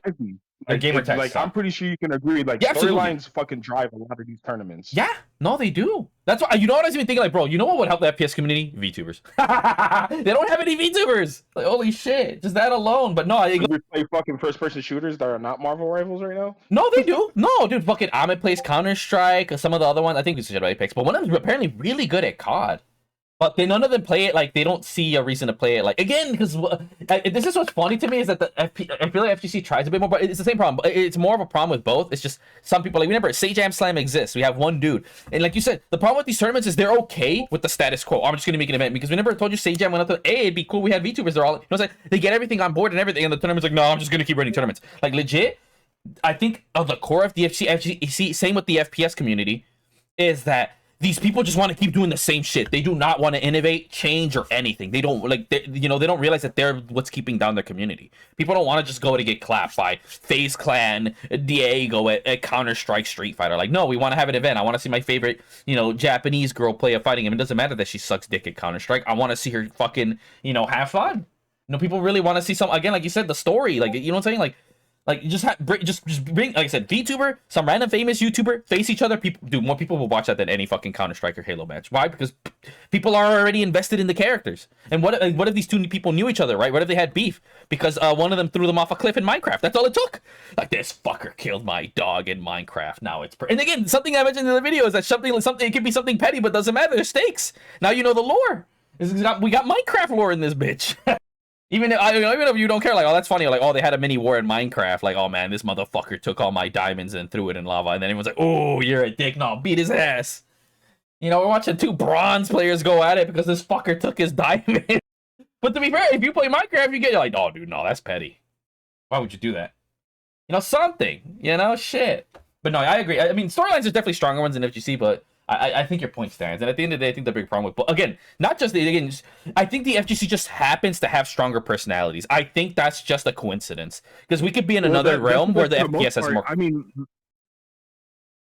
Gamer tags. Like, I'm pretty sure you can agree. Like, storylines fucking drive a lot of these tournaments. Yeah, no, they do. That's why. You know what I was even thinking? Like, bro, you know what would help the FPS community? VTubers. They don't have any VTubers. Like, holy shit, just that alone. But no, we play fucking first-person shooters that are not Marvel rivals right now. No, they do. No, dude, fucking Amit plays Counter-Strike. Some of the other ones, I think we should have picks, but one of them is apparently really good at COD. But none of them play it, like, they don't see a reason to play it. Like, again, because this is what's funny to me, is that I feel like FGC tries a bit more, but it's the same problem. It's more of a problem with both. It's just some people, like, remember, Sage Slam exists. We have one dude. And like you said, the problem with these tournaments is they're okay with the status quo. I'm just going to make an event. Because remember, I told you Sage Jam went up to, hey, it'd be cool. We had VTubers. They're all, you know, it's like, they get everything on board and everything. And the tournament's like, no, I'm just going to keep running tournaments. Like, legit, I think of the core of the FGC, same with the FPS community, is that these people just want to keep doing the same shit. They do not want to innovate, change, or anything. They don't they don't realize that they're what's keeping down their community. People don't want to just go to get clapped by FaZe Clan, Diego at Counter-Strike, Street Fighter. Like, no, we want to have an event. I want to see my favorite, Japanese girl play a fighting game. It doesn't matter that she sucks dick at Counter-Strike. I want to see her fucking, have fun. People really want to see some, again, like you said, the story. Like, you know what I'm saying? Like, just bring, like I said, VTuber, some random famous YouTuber, face each other. More people will watch that than any fucking Counter-Strike or Halo match. Why? Because people are already invested in the characters. And what if these 2 people knew each other, right? What if they had beef? Because one of them threw them off a cliff in Minecraft. That's all it took. Like, this fucker killed my dog in Minecraft. Now it's... And again, something I mentioned in the video is that something, it could be something petty, but doesn't matter. There's stakes. Now you know the lore. We got Minecraft lore in this bitch. Even if you don't care, like, oh, that's funny, like, oh, they had a mini war in Minecraft, like, oh man, this motherfucker took all my diamonds and threw it in lava, and then everyone's like, oh, you're a dick, no, beat his ass. We're watching 2 bronze players go at it because this fucker took his diamond. But to be fair, if you play Minecraft, you're like, oh, dude, no, that's petty. Why would you do that? Something, shit. But no, I agree. I mean, storylines are definitely stronger ones in FGC, but I think your point stands, and at the end of the day, I think the big problem with, but again, not just I think the FGC just happens to have stronger personalities. I think that's just a coincidence, because we could be in another realm where the FPS has more. I mean,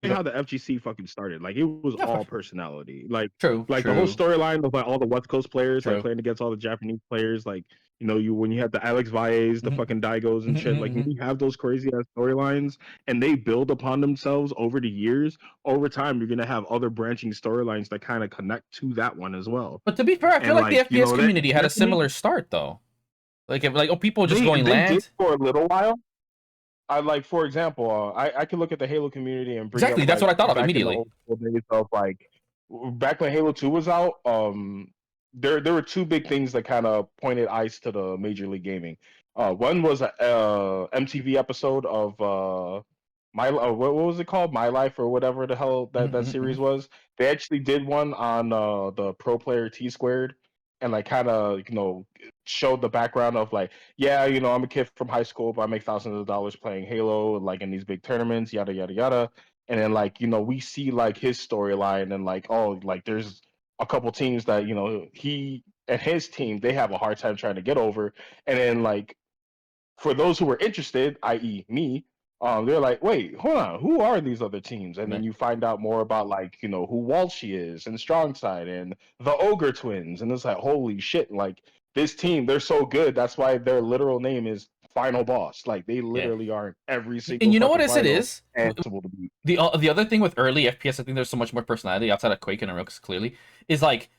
how the FGC fucking started, like, it was all personality, like, true, the whole storyline of like all the West Coast players, like, playing against all the Japanese players, like, when you have the Alex Valles, the fucking Daigos and shit, like, when you have those crazy ass storylines and they build upon themselves over the years, over time, you're gonna have other branching storylines that kind of connect to that one as well. But to be fair, I feel like the FPS community had a similar start though. Like, people just going land did for a little while. For example, I can look at the Halo community and bring exactly. Up, that's what I thought of immediately. Days of, like, back when Halo 2 was out, there were two big things that kind of pointed eyes to the Major League Gaming. One was a MTV episode of what was it called? My Life or whatever the hell that series was. They actually did one on the Pro Player T Squared, and like kind of showed the background of like, yeah, I'm a kid from high school, but I make thousands of dollars playing Halo, like in these big tournaments, yada yada yada. And then like we see like his storyline, and like, oh, like there's a couple teams that he and his team, they have a hard time trying to get over. And then like for those who were interested, i.e. me, they're like, wait, hold on, who are these other teams? And then you find out more about like who Walshy is and Strongside and the Ogre Twins, and it's like, holy shit, like this team, they're so good, that's why their literal name is Final Boss. Like they Yeah. literally are in every single And you know what fucking it final is? and to beat. The other thing with early FPS, I think there's so much more personality outside of Quake and Unreal, clearly, is like,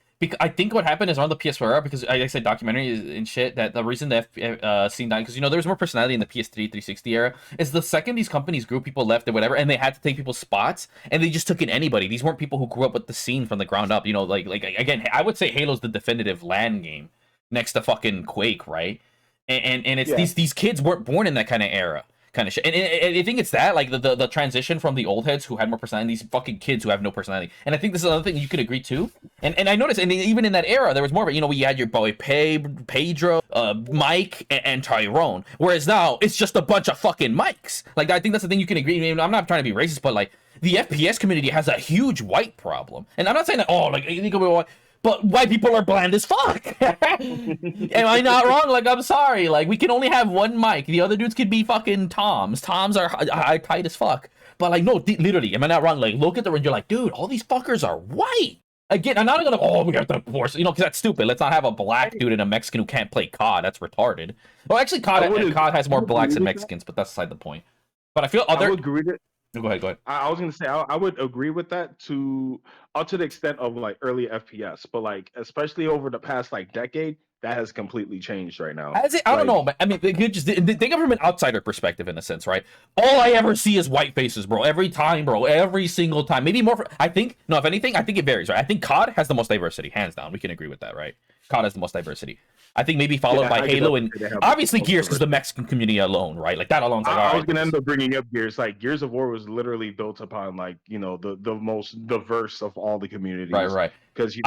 I think what happened is around the PS4 era, because I said documentary and shit, that the reason the scene died, because there was more personality in the PS3 360 era, is the second these companies grew, people left or whatever, and they had to take people's spots, and they just took in anybody. These weren't people who grew up with the scene from the ground up. Like again, I would say Halo's the definitive LAN game next to fucking Quake, right? And it's these kids weren't born in that kind of era. Kind of shit. And I think it's that, like, the transition from the old heads who had more personality, these fucking kids who have no personality. And I think this is another thing you could agree to. And I noticed, and even in that era, there was more of it. We had your boy Pedro, Mike, and Tyrone. Whereas now, it's just a bunch of fucking Mikes. Like, I think that's the thing you can agree. I mean, I'm not trying to be racist, but, like, the FPS community has a huge white problem. And I'm not saying that, but white people are bland as fuck. Am I not wrong? Like, I'm sorry. Like, we can only have one mic. The other dudes could be fucking Toms. Toms are tight as fuck. But, like, no, literally, am I not wrong? Like, look at the ring. You're like, dude, all these fuckers are white. Again, I'm not gonna, we have to force, because that's stupid. Let's not have a black dude and a Mexican who can't play COD. That's retarded. Well, actually, COD has more blacks than Mexicans, but that's beside the point. But I feel other... I would agree that... Go ahead. I was gonna say I would agree with that to the extent of like early FPS, but like especially over the past like decade, that has completely changed right now. I don't know, but I mean, just think of it from an outsider perspective, in a sense, right? All I ever see is white faces, bro. Every time, bro. Every single time. Maybe more. I think, no, if anything, I think it varies, right? I think COD has the most diversity, hands down. We can agree with that, right? COD has the most diversity. I think maybe followed by Halo and obviously Gears, because the Mexican community alone, right? Like that alone. Like, I was gonna end up bringing up Gears. Like Gears of War was literally built upon like the most diverse of all the communities. Right. Because you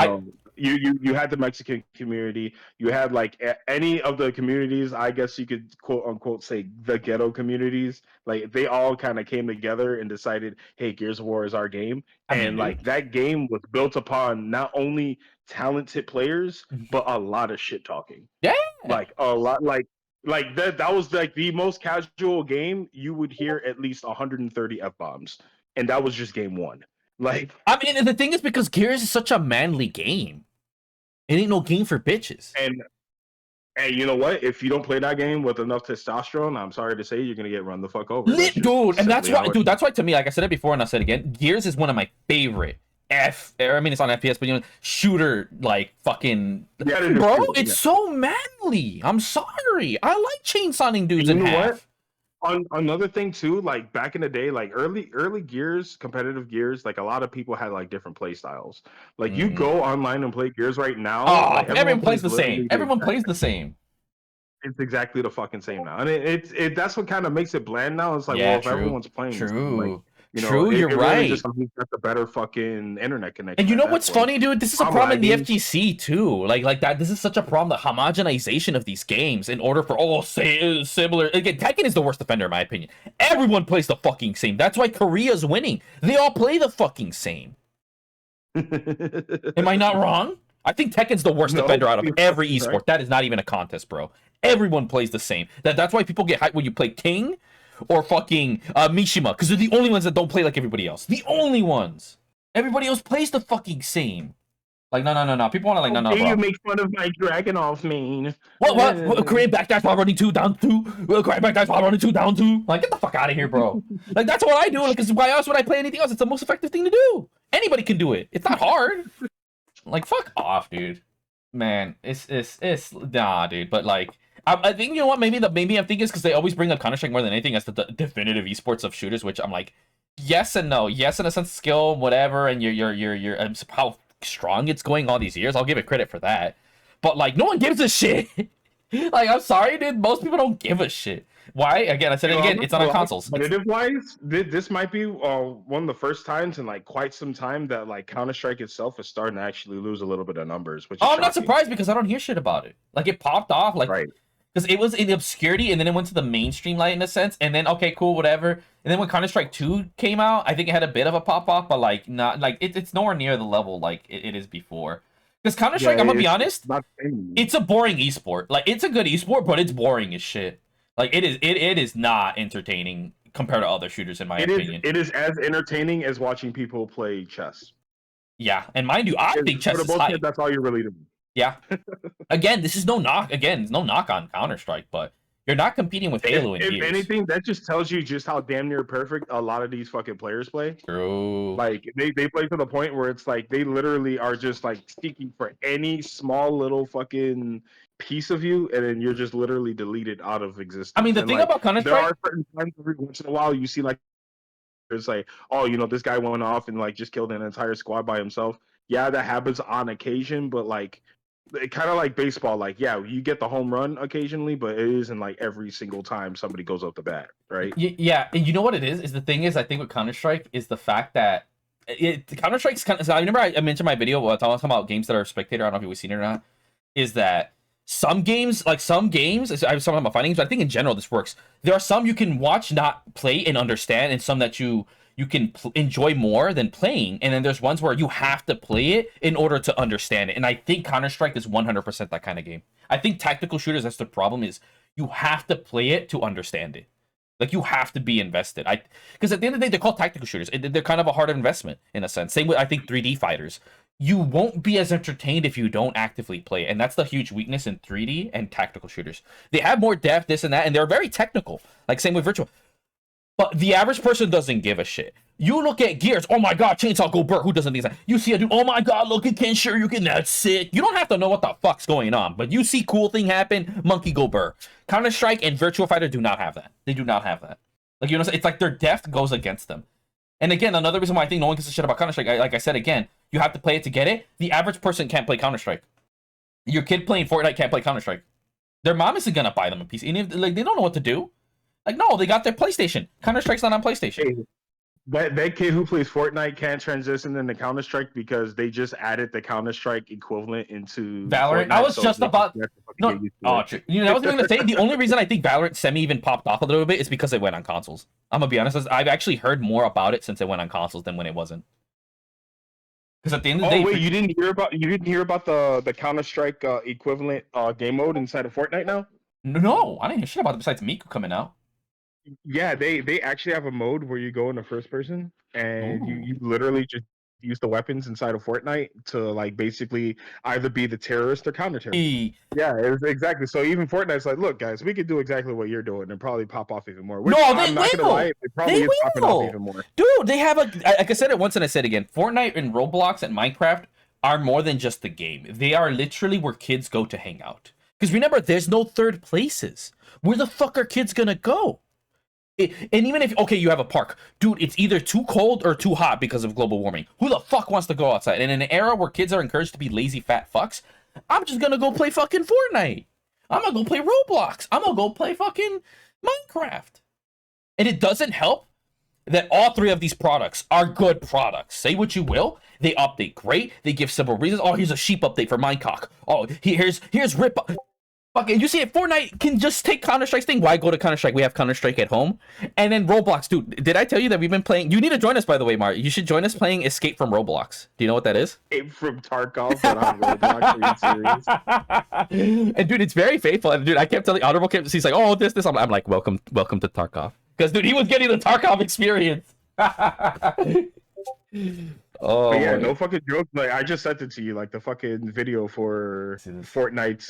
had the Mexican community. You had like any of the communities. I guess you could quote unquote say the ghetto communities. Like they all kind of came together and decided, hey, Gears of War is our game. Like that game was built upon not only talented players but a lot of shit talking. Yeah, like a lot. Like that was like the most casual game. You would hear at least 130 F-bombs, and that was just game one. Like, I mean, the thing is, because Gears is such a manly game, it ain't no game for bitches. And you know what? If you don't play that game with enough testosterone, I'm sorry to say, you're gonna get run the fuck over. Dude, and that's why, that's why to me, like I said it before and I said it again, Gears is one of my favorite it's on FPS, but shooter, like fucking bro, it's so manly. I'm sorry. I like chainsawing dudes in half. Another thing too, like back in the day, like early Gears, competitive Gears, like a lot of people had like different play styles. Like you go online and play Gears right now, like, everyone plays the same. Everyone plays the same. It's exactly the fucking same now, and it that's what kind of makes it bland now. It's like, well, if everyone's playing, true. You're right. Really just something that's a better fucking internet connection. And you know what's funny, dude? This is a problem in the FGC too. Like that. This is such a problem. The homogenization of these games in order for similar. Again, Tekken is the worst offender in my opinion. Everyone plays the fucking same. That's why Korea's winning. They all play the fucking same. Am I not wrong? I think Tekken's the worst offender out of every esport. Right. That is not even a contest, bro. Everyone plays the same. That's why people get hyped when you play King or fucking Mishima, because they're the only ones that don't play like everybody else. The only ones. Everybody else plays the fucking same. Like, no. People want to, like, no, bro. You make fun of my Dragunov main. What? Korean backdash while running 2 down 2. Korean backdash while running 2 down 2. Like, get the fuck out of here, bro. Like, that's what I do. Because why else would I play anything else? It's the most effective thing to do. Anybody can do it. It's not hard. Like, fuck off, dude. Man, it's nah, dude. But like, I think, you know what? Maybe I'm thinking is because they always bring up Counter-Strike more than anything as the definitive esports of shooters, which I'm like, yes and no. Yes, in a sense, skill, whatever, and your how strong it's going all these years. I'll give it credit for that. But like, no one gives a shit. Like, I'm sorry, dude. Most people don't give a shit. Why? Again, I said it again. It's not on consoles. Competitive wise, this might be one of the first times in like quite some time that like Counter Strike itself is starting to actually lose a little bit of numbers. Which is I'm not shocking. surprised because I don't hear shit about it. Like, it popped off, like, Right. because it was in obscurity and then it went to the mainstream light in a sense. And then, okay, cool, whatever. And then when Counter Strike 2 came out, I think it had a bit of a pop off, but like, not like it's nowhere near the level like it is before. Because Counter Strike, I'm gonna be honest, it's a boring esport. Like, it's a good esport, but it's boring as shit. Like, it is not entertaining compared to other shooters, in my opinion. It is as entertaining as watching people play chess. Yeah, and mind you, I think chess is hype. That's all you're really doing. Yeah. Again, this is no knock. Again, no knock on Counter Strike, but you're not competing with Halo and If anything, that just tells you just how damn near perfect a lot of these fucking players play. True. Like they play to the point where it's like they literally are just like seeking for any small little fucking piece of you, and then you're just literally deleted out of existence. I mean, the thing about Counter Strike, there are certain times every once in a while you see like it's like, oh, you know, this guy went off and like just killed an entire squad by himself. Yeah, that happens on occasion, but like it kind of like baseball, like, yeah, you get the home run occasionally, but it isn't like every single time somebody goes up the bat, right? yeah, and you know what it is? Is the thing is, I think with Counter Strike is the fact that Counter Strike's kind of. So I remember I mentioned my video talking about games that are spectator. I don't know if you've seen it or not. Is that some games, I was talking about fighting games, but I think in general this works. There are some you can watch, not play, and understand, and some that you can enjoy more than playing, and then there's ones where you have to play it in order to understand it. And I think Counter-Strike is 100% that kind of game. I think tactical shooters, that's the problem, is you have to play it to understand it. Like, you have to be invested. Because at the end of the day, they're called tactical shooters. They're kind of a hard investment in a sense. Same with, I think, 3D fighters. You won't be as entertained if you don't actively play it. And that's the huge weakness in 3D and tactical shooters. They have more depth, this and that, and they're very technical. Like, same with virtual. But the average person doesn't give a shit. You look at Gears, oh my god, Chainsaw Go Burt, who doesn't think that? You see a dude, oh my god, look at Ken Shoryuken, that's sick. You don't have to know what the fuck's going on, but you see cool thing happen, Monkey Go Burr. Counter-Strike and Virtua Fighter do not have that. They do not have that. Like, you know, it's like their depth goes against them. And again, another reason why I think no one gives a shit about Counter-Strike, like I said again, you have to play it to get it. The average person can't play Counter-Strike. Your kid playing Fortnite can't play Counter-Strike. Their mom isn't gonna buy them a piece. And if, like, they don't know what to do. Like, no, they got their PlayStation. Counter-Strike's not on PlayStation. Hey, that kid who plays Fortnite can't transition into Counter-Strike because they just added the Counter-Strike equivalent into Valorant. Fortnite, I was just about no. Oh, you know, I was going to say the only reason I think Valorant semi even popped off a little bit is because it went on consoles. I'm gonna be honest. I've actually heard more about it since it went on consoles than when it wasn't. Because at the end of the day, wait, you didn't hear about the Counter-Strike equivalent game mode inside of Fortnite now? No, I didn't hear shit about it besides Miku coming out. Yeah, they actually have a mode where you go into first person and you literally just use the weapons inside of Fortnite to like basically either be the terrorist or counter terrorist. Yeah, exactly. So even Fortnite's like, look, guys, we could do exactly what you're doing and probably pop off even more. Which, no, I'm not gonna lie, it probably is popping off even more. Dude, they have like I said it once and I said it again. Fortnite and Roblox and Minecraft are more than just the game. They are literally where kids go to hang out. Because remember, there's no third places. Where the fuck are kids gonna go? And even if, okay, you have a park. Dude, it's either too cold or too hot because of global warming. Who the fuck wants to go outside? And in an era where kids are encouraged to be lazy fat fucks, I'm just gonna go play fucking Fortnite. I'm gonna go play Roblox. I'm gonna go play fucking Minecraft. And it doesn't help that all three of these products are good products. Say what you will. They update great. They give several reasons. Oh, here's a sheep update for Minecraft. Oh, here's Rip. Fucking, you see it, Fortnite can just take Counter-Strike's thing. Why go to Counter-Strike? We have Counter-Strike at home. And then Roblox. Dude, did I tell you that we've been playing? You need to join us, by the way, Mark. You should join us playing Escape from Roblox. Do you know what that is? Escape from Tarkov, but on Roblox. Are you serious? And dude, it's very faithful. And dude, I kept telling Honorable, he's like, oh, this. I'm like, welcome to Tarkov. Because, dude, he was getting the Tarkov experience. Oh, but yeah, no fucking joke. Like, I just sent it to you, like the fucking video for Fortnite's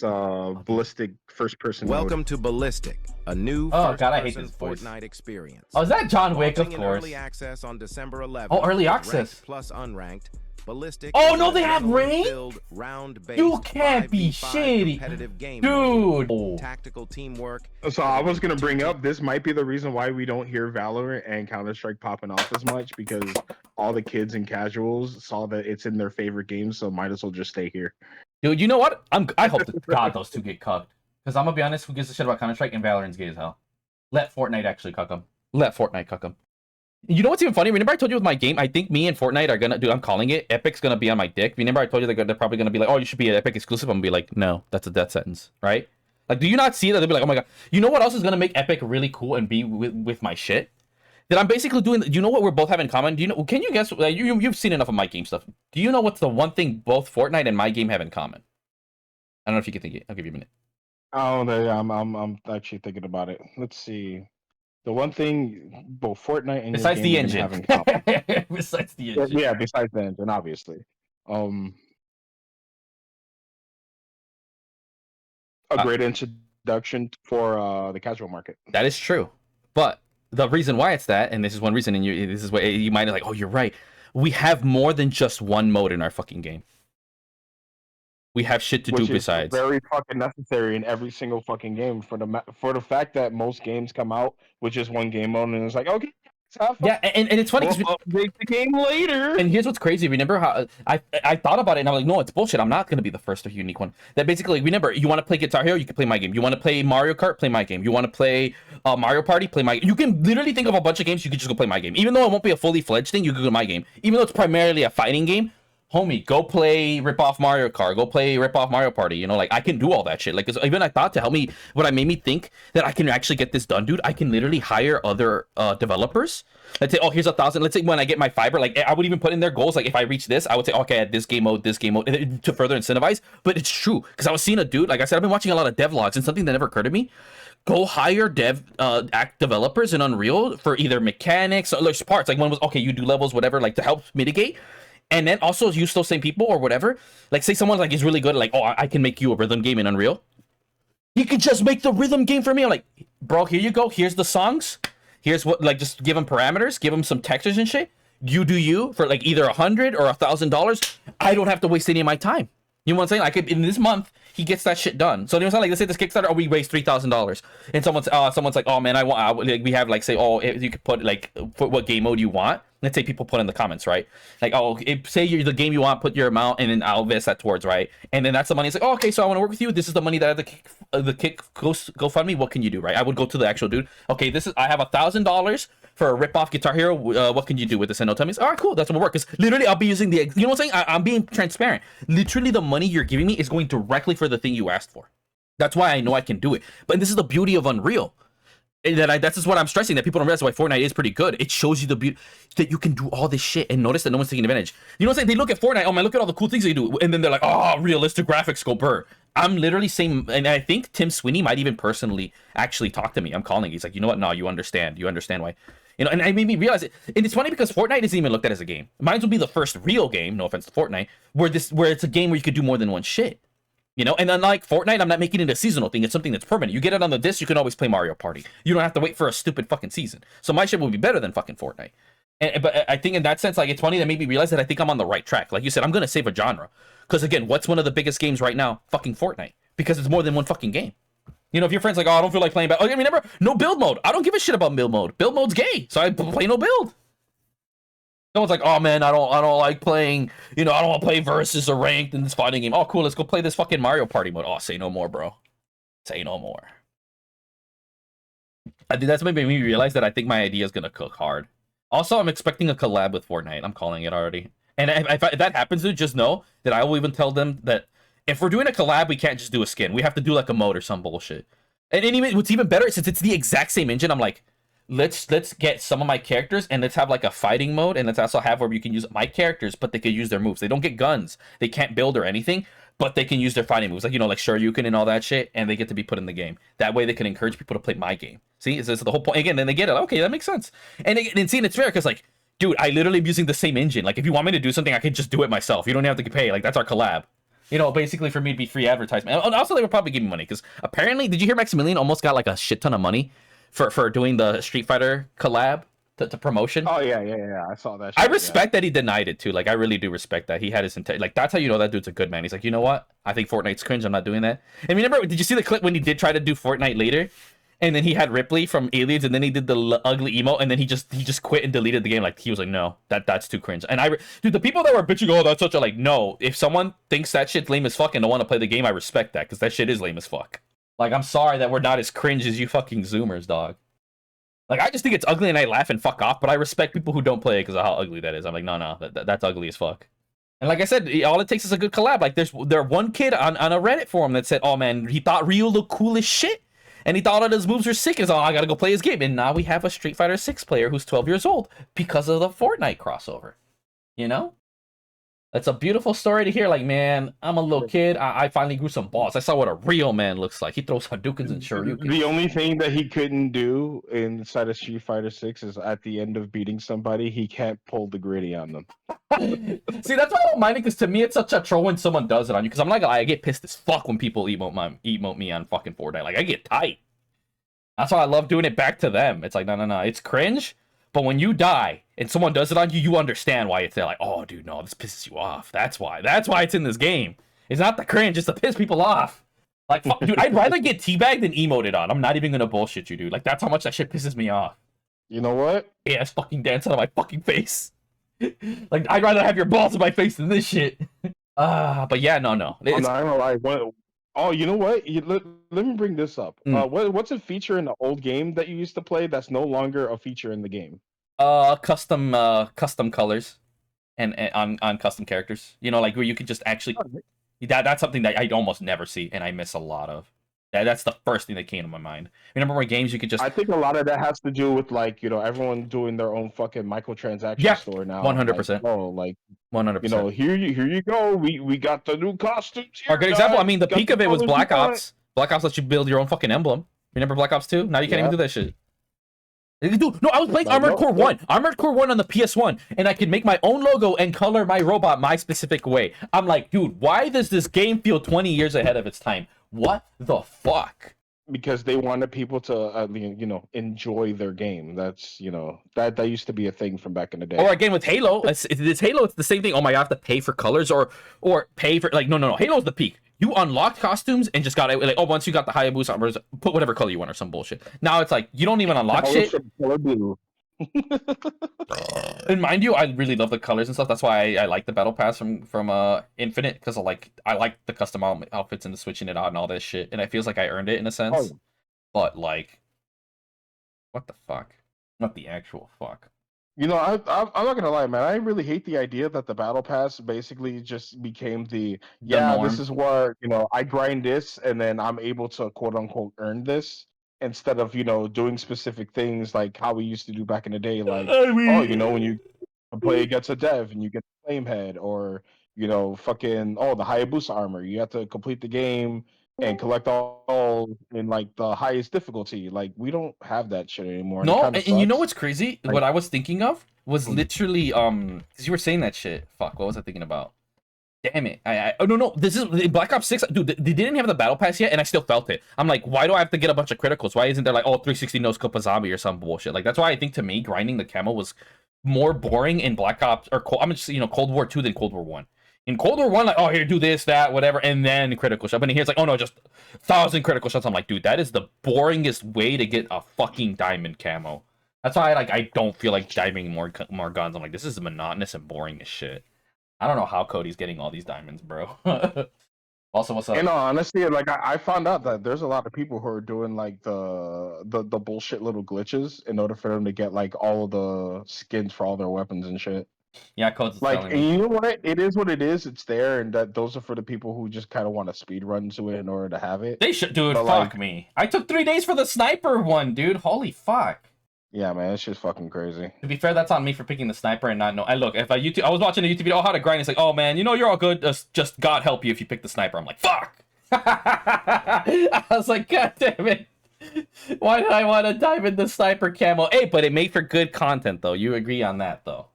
ballistic first-person. Welcome to Ballistic, a new first-person Fortnite experience. Oh, is that John Wick? Of course. Early access on December 11th. Oh, early access Plus unranked. Ballistic Oh, is no, an they have rain? adrenaline-filled, round-based You can't be 5v5 shitty. competitive game Dude. mode. Tactical teamwork. So I was gonna bring up this might be the reason why we don't hear Valorant and Counter-Strike popping off as much because all the kids and casuals saw that it's in their favorite games, so might as well just stay here. Dude, you know what? I hope to God those two get cucked. Because I'm gonna be honest, who gives a shit about Counter-Strike and Valorant's gay as hell. Let Fortnite actually cuck them. Let Fortnite cuck them. You know what's even funny? Remember I told you with my game, I think me and Fortnite are gonna, dude, I'm calling it, Epic's gonna be on my dick. Remember I told you they're probably gonna be like, oh, you should be an Epic exclusive. I'm gonna be like, no, that's a death sentence, right? Like, do you not see that? They'll be like, oh my god. You know what else is gonna make Epic really cool and be with my shit? That I'm basically doing, do you know what we're both have in common? Do you know, can you guess, you've seen enough of my game stuff. Do you know what's the one thing both Fortnite and my game have in common? I don't know if you can think it. I'll give you a minute. Oh, I'm actually thinking about it. Let's see. The one thing both Fortnite and Besides the your game engine. have in common. Besides the engine. Yeah, besides the engine, obviously. A great introduction for the casual market. That is true. But the reason why it's that, and this is one reason, and this is what you might be like, oh, you're right. We have more than just one mode in our fucking game. We have shit to do besides. Very fucking necessary in every single fucking game for the fact that most games come out with just one game mode, and it's like, okay, yeah, and it's funny because we'll update the game later. And here's what's crazy. Remember how I thought about it, and I'm like, no, it's bullshit. I'm not gonna be the first or unique one. That basically, remember, you want to play Guitar Hero, you can play my game. You want to play Mario Kart, play my game. You want to play Mario Party, play my. You can literally think of a bunch of games. You could just go play my game. Even though it won't be a fully fledged thing, you could go to my game. Even though it's primarily a fighting game. Homie, go play Rip Off Mario Kart. Go play Rip Off Mario Party. You know, like, I can do all that shit. Like, even I thought to help me, what made me think that I can actually get this done, dude, I can literally hire other developers. Let's say, oh, here's 1,000. Let's say when I get my fiber, like, I would even put in their goals. Like, if I reach this, I would say, okay, at this game mode, to further incentivize. But it's true. Because I was seeing a dude, like I said, I've been watching a lot of devlogs, and something that never occurred to me. Go hire developers in Unreal for either mechanics or there's parts. Like, one was, okay, you do levels, whatever, like, to help mitigate. And then also use those same people or whatever. Like, say someone like is really good, like, oh, I can make you a rhythm game in Unreal. You could just make the rhythm game for me. I'm like, bro, here you go. Here's the songs. Here's what, like, just give them parameters, give them some textures and shit. You do you for like either $100 or $1,000. I don't have to waste any of my time. You know what I'm saying? I could, in this month, he gets that shit done. So, you know what I'm saying? Like, let's say this Kickstarter, oh, we raised $3,000. And someone's like, oh, man, like, we have, like, say, oh, you could put, like, put what game mode you want. Let's say people put in the comments, right? Like, oh, say you're the game you want, put your amount, and then I'll invest that towards, right? And then that's the money. It's like, oh, okay, so I want to work with you. This is the money that I have the kick GoFundMe. What can you do, right? I would go to the actual dude. Okay, I have $1,000 for a rip-off Guitar Hero. What can you do with this? And no, tell me, all right, cool, that's what will work. Because literally, I'll be using you know what I'm saying? I'm being transparent. Literally, the money you're giving me is going directly for the thing you asked for. That's why I know I can do it. But this is the beauty of Unreal. And that's just what I'm stressing, that people don't realize why Fortnite is pretty good. It shows you the beauty that you can do all this shit and notice that no one's taking advantage. You know what I'm saying? They look at Fortnite, oh man, look at all the cool things they do. And then they're like, oh, realistic graphics, go burr. I'm literally saying, and I think Tim Sweeney might even personally actually talk to me. I'm calling. He's like, you know what? No, you understand. You understand why. You know, and I made me realize it. And it's funny because Fortnite isn't even looked at as a game. Mine will be the first real game, no offense to Fortnite, where it's a game where you could do more than one shit. You know, and unlike Fortnite, I'm not making it a seasonal thing. It's something that's permanent. You get it on the disc, you can always play Mario Party. You don't have to wait for a stupid fucking season. So my shit will be better than fucking Fortnite. But I think in that sense, like, it's funny that made me realize that I think I'm on the right track. Like you said, I'm going to save a genre. Because again, what's one of the biggest games right now? Fucking Fortnite. Because it's more than one fucking game. You know, if your friend's like, oh, I don't feel like playing back. Okay, remember, no build mode. I don't give a shit about build mode. Build mode's gay. So I play no build. Someone's like, oh man, I don't like playing, you know, I don't want to play versus or ranked in this fighting game. Oh, cool, let's go play this fucking Mario Party mode. Oh, say no more, bro. Say no more. I think that's made me realize that I think my idea is gonna cook hard. Also, I'm expecting a collab with Fortnite. I'm calling it already. And if that happens, dude, just know that I will even tell them that if we're doing a collab, we can't just do a skin. We have to do like a mode or some bullshit. And even what's even better, since it's the exact same engine, I'm like, let's get some of my characters and let's have like a fighting mode, and let's also have where you can use my characters, but they can use their moves. They don't get guns, they can't build or anything, but they can use their fighting moves, like, you know, like Shoryuken and all that shit, and they get to be put in the game. That way they can encourage people to play my game. See, this is the whole point. Again, then they get it. Okay, that makes sense. And seeing it's fair because, like, dude, I literally am using the same engine. Like, if you want me to do something, I can just do it myself. You don't have to pay. Like, that's our collab. You know, basically for me to be free advertisement. And also, they would probably give me money because apparently, did you hear Maximilian almost got like a shit ton of money for doing the Street Fighter collab? the promotion. Oh yeah. I saw that. I Shit, respect that he denied it too. Like, I really do respect that he had his intent. Like, that's how you know that dude's a good man. He's like, you know what? I think Fortnite's cringe. I'm not doing that. And remember, did you see the clip when he did try to do Fortnite later? And then he had Ripley from Aliens, and then he did the ugly emo, and then he just quit and deleted the game. Like, he was like, no, that's too cringe. And dude, the people that were bitching, oh, that's such a, like, no. If someone thinks that shit's lame as fuck and don't want to play the game, I respect that, because that shit is lame as fuck. Like, I'm sorry that we're not as cringe as you fucking Zoomers, dog. Like, I just think it's ugly and I laugh and fuck off, but I respect people who don't play it because of how ugly that is. I'm like, no, that's ugly as fuck. And like I said, all it takes is a good collab. Like, there one kid on a Reddit forum that said, oh man, he thought Ryu looked cool as shit, and he thought all his moves were sick, and so, oh, I gotta go play his game. And now we have a Street Fighter 6 player who's 12 years old because of the Fortnite crossover. You know? That's a beautiful story to hear. Like, man, I'm a little kid. I finally grew some balls. I saw what a real man looks like. He throws Hadoukens and Shoryukens. The only thing that he couldn't do inside of Street Fighter 6 is at the end of beating somebody, he can't pull the gritty on them. See, that's why I don't mind it, because to me it's such a troll when someone does it on you. Because I'm not gonna lie, I get pissed as fuck when people emote me on fucking Fortnite. Like, I get tight. That's why I love doing it back to them. It's like, no. It's cringe. But when you die and someone does it on you, you understand why it's there. Like, oh, dude, no, this pisses you off. That's why. That's why it's in this game. It's not the cringe. It's to piss people off. Like, fuck, dude, I'd rather get teabagged than emoted on. I'm not even gonna bullshit you, dude. Like, that's how much that shit pisses me off. You know what? Yeah, it's fucking dancing on my fucking face. Like, I'd rather have your balls in my face than this shit. But yeah, no. I'm not gonna lie. Oh, you know what? Let me bring this up. What's a feature in the old game that you used to play that's no longer a feature in the game? Custom colors and on custom characters. You know, like where you could just actually that's something that I almost never see and I miss a lot of. That's the first thing that came to my mind. Remember when games you could just... I think a lot of that has to do with, like, you know, everyone doing their own fucking microtransaction store now. 100%. Like, oh, like 100%. You know, here you go. We got the new costumes here. Or a good example, I mean, the peak of it was Black Ops. Black Ops lets you build your own fucking emblem. Remember Black Ops 2? Now you can't even do that shit. Dude, no, I was playing Armored Core 1. Armored Core 1 on the PS1, and I could make my own logo and color my robot my specific way. I'm like, dude, why does this game feel 20 years ahead of its time? What the fuck? Because they wanted people to, you know, enjoy their game. That's, you know, that used to be a thing from back in the day. Or again with Halo, it's Halo. It's the same thing. Oh my god, I have to pay for colors or pay for, like, no. Halo's the peak. You unlocked costumes and just got it. Like, oh, once you got the Hayabusa armors, put whatever color you want or some bullshit. Now it's like you don't even unlock shit. Color blue. And mind you, I really love the colors and stuff. That's why I like the battle pass from Infinite, because I like the custom outfits and the switching it out and all this shit, and it feels like I earned it in a sense. Oh. But like, what the fuck? What the actual fuck? You know, I'm not gonna lie, man. I really hate the idea that the battle pass basically just became the norm. This is where, you know, I grind this and then I'm able to quote unquote earn this, instead of, you know, doing specific things like how we used to do back in the day. Like, oh, you know, when you play against a dev and you get the flame head, or, you know, fucking, oh, the Hayabusa armor, you have to complete the game and collect all in like the highest difficulty. Like, we don't have that shit anymore. No, and you know what's crazy? Like, what I was thinking of was literally because you were saying that shit. Fuck, what was I thinking about? Damn it! Oh no, this is Black Ops 6, dude. They didn't have the battle pass yet, and I still felt it. I'm like, why do I have to get a bunch of criticals? Why isn't there like, oh, 360 no scope a zombie or some bullshit? Like, that's why I think, to me, grinding the camo was more boring in Black Ops or Cold War 2 than Cold War 1. In Cold War 1, like, oh, here, do this, that, whatever, and then critical shot. But in here, it's like, oh no, just 1,000 critical shots. I'm like, dude, that is the boringest way to get a fucking diamond camo. That's why I don't feel like diving more guns. I'm like, this is monotonous and boring as shit. I don't know how Cody's getting all these diamonds, bro. Also, what's up? In all honesty, like, I found out that there's a lot of people who are doing like the bullshit little glitches in order for them to get like all of the skins for all their weapons and shit. Yeah, Code's like, and you know what? It is what it is. It's there, and that those are for the people who just kind of want to speed run to it in order to have it. They should do it. Fuck like, me. I took 3 days for the sniper one, dude. Holy fuck. Yeah, man, it's just fucking crazy. To be fair, that's on me for picking the sniper and not know. And look, if I was watching a YouTube video, how to grind. It's like, oh man, you know, you're all good. Just God help you if you pick the sniper. I'm like, fuck. I was like, God damn it. Why did I want to dive in the sniper camo? Hey, but it made for good content, though. You agree on that, though?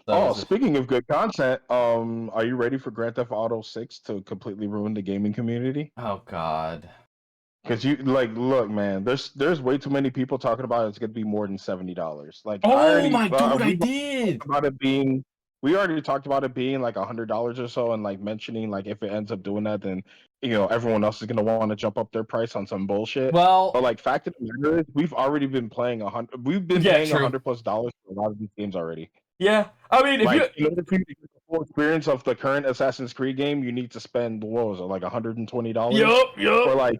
So speaking of good content, are you ready for Grand Theft Auto 6 to completely ruin the gaming community? Oh God. Because you look, man. There's way too many people talking about it's gonna be more than $70. Like Oh my dude, I we did. about it being. We already talked about it being like $100 or so, and like mentioning like if it ends up doing that, then everyone else is gonna want to jump up their price on some bullshit. Well, But like fact of the matter is, we've already been paying We've been yeah, paying true. $100+ for a lot of these games already. Yeah, I mean, if Like you in order for you to get the full experience of the current Assassin's Creed game, you need to spend what was it, like $120 yup. for like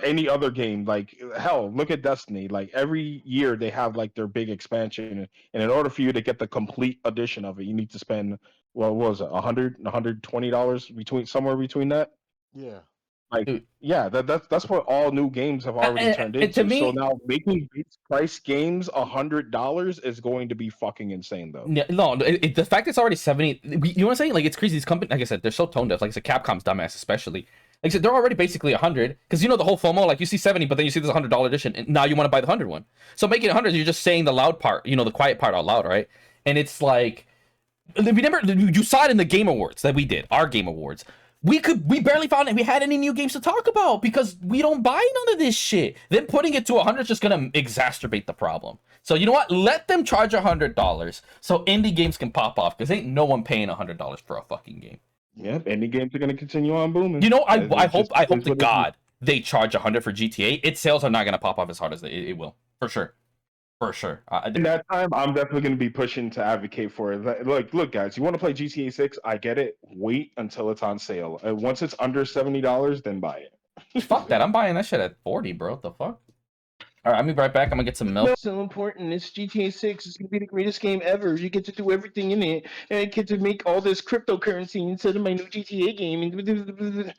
any other game. Like hell, look at Destiny. Like every year they have like their big expansion, and in order for you to get the complete edition of it, you need to spend what was it, $120 somewhere between that. Yeah. Like Dude. yeah, that's what all new games have already turned And to into. So me, now making base price games $100 is going to be fucking insane though. yeah, no, the fact it's already 70. You know what I'm saying? Like, it's crazy. These companies, like I said, they're so tone deaf. Like I said, Capcom's dumbass, especially. Like I said, they're already basically 100 because the whole FOMO. Like you see 70, but then you see this $100 edition, and now you want to buy the 100 one. So making it 100, you're just saying the loud part, the quiet part out loud, right? And it's like you saw it in the Game Awards that we did, our Game Awards. We barely found it. We had any new games to talk about because we don't buy none of this shit. Then putting it to 100 is just gonna exacerbate the problem. So you know what? Let them charge $100 so indie games can pop off because ain't no one paying $100 for a fucking game. Yep, indie games are gonna continue on booming. I hope to God they charge 100 for GTA. Its sales are not gonna pop off as hard as it will, for sure. For sure. In that time, I'm definitely going to be pushing to advocate for it. Look, guys, you want to play GTA 6? I get it. Wait until it's on sale. Once it's under $70, then buy it. Fuck that. I'm buying that shit at 40, bro. What the fuck? All right, I'll be right back. I'm gonna get some milk. It's so important. It's GTA 6. It's going to be the greatest game ever. You get to do everything in it. And I get to make all this cryptocurrency instead of my new GTA game.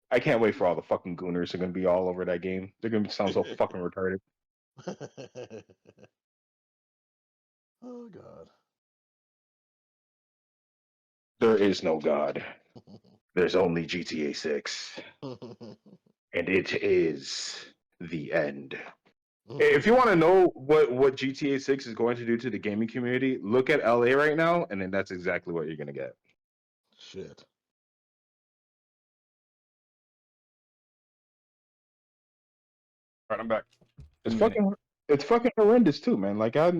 I can't wait for all the fucking gooners who are going to be all over that game. They're going to sound so fucking retarded. Oh God. There is no God. There's only GTA 6. And it is the end. If you want to know what GTA 6 is going to do to the gaming community, look at LA right now, and then that's exactly what you're going to get. Shit. All right, I'm back. It's fucking horrendous too, man. Like I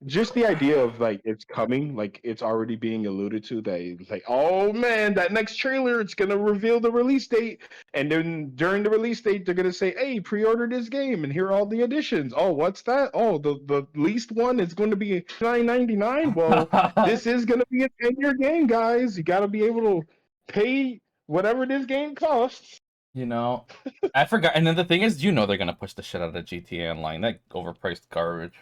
just the idea of like it's coming, like it's already being alluded to that it's like, oh man, that next trailer, it's gonna reveal the release date, and then during the release date, they're gonna say, hey, pre-order this game and here are all the additions. Oh, what's that? Oh, the least one is going to be $9.99. Well, this is gonna be a 10-year game, guys. You gotta be able to pay whatever this game costs. I forgot. And then the thing is, they're gonna push the shit out of GTA Online. That overpriced garbage.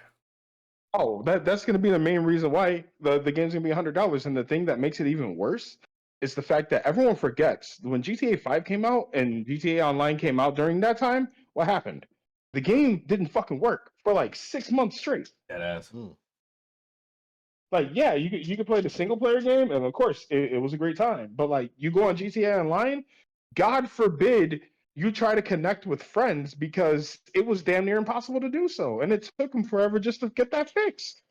Oh, that's going to be the main reason why the game's going to be $100. And the thing that makes it even worse is the fact that everyone forgets when GTA 5 came out and GTA Online came out during that time, what happened? The game didn't fucking work for like 6 months straight. Deadass. Like, yeah, you could play the single player game, and of course, it was a great time. But like, you go on GTA Online, God forbid you try to connect with friends because it was damn near impossible to do so. And it took them forever just to get that fixed.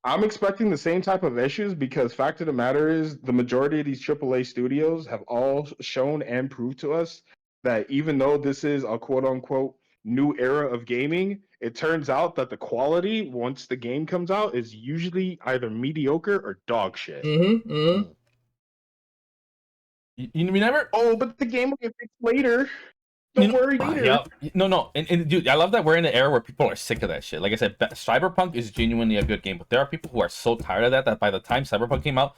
I'm expecting the same type of issues because fact of the matter is the majority of these AAA studios have all shown and proved to us that even though this is a quote unquote new era of gaming, it turns out that the quality once the game comes out is usually either mediocre or dog shit. You never. Oh, but the game will get fixed later. Don't worry later. Yep. No. And dude, I love that we're in an era where people are sick of that shit. Like I said, Cyberpunk is genuinely a good game, but there are people who are so tired of that by the time Cyberpunk came out,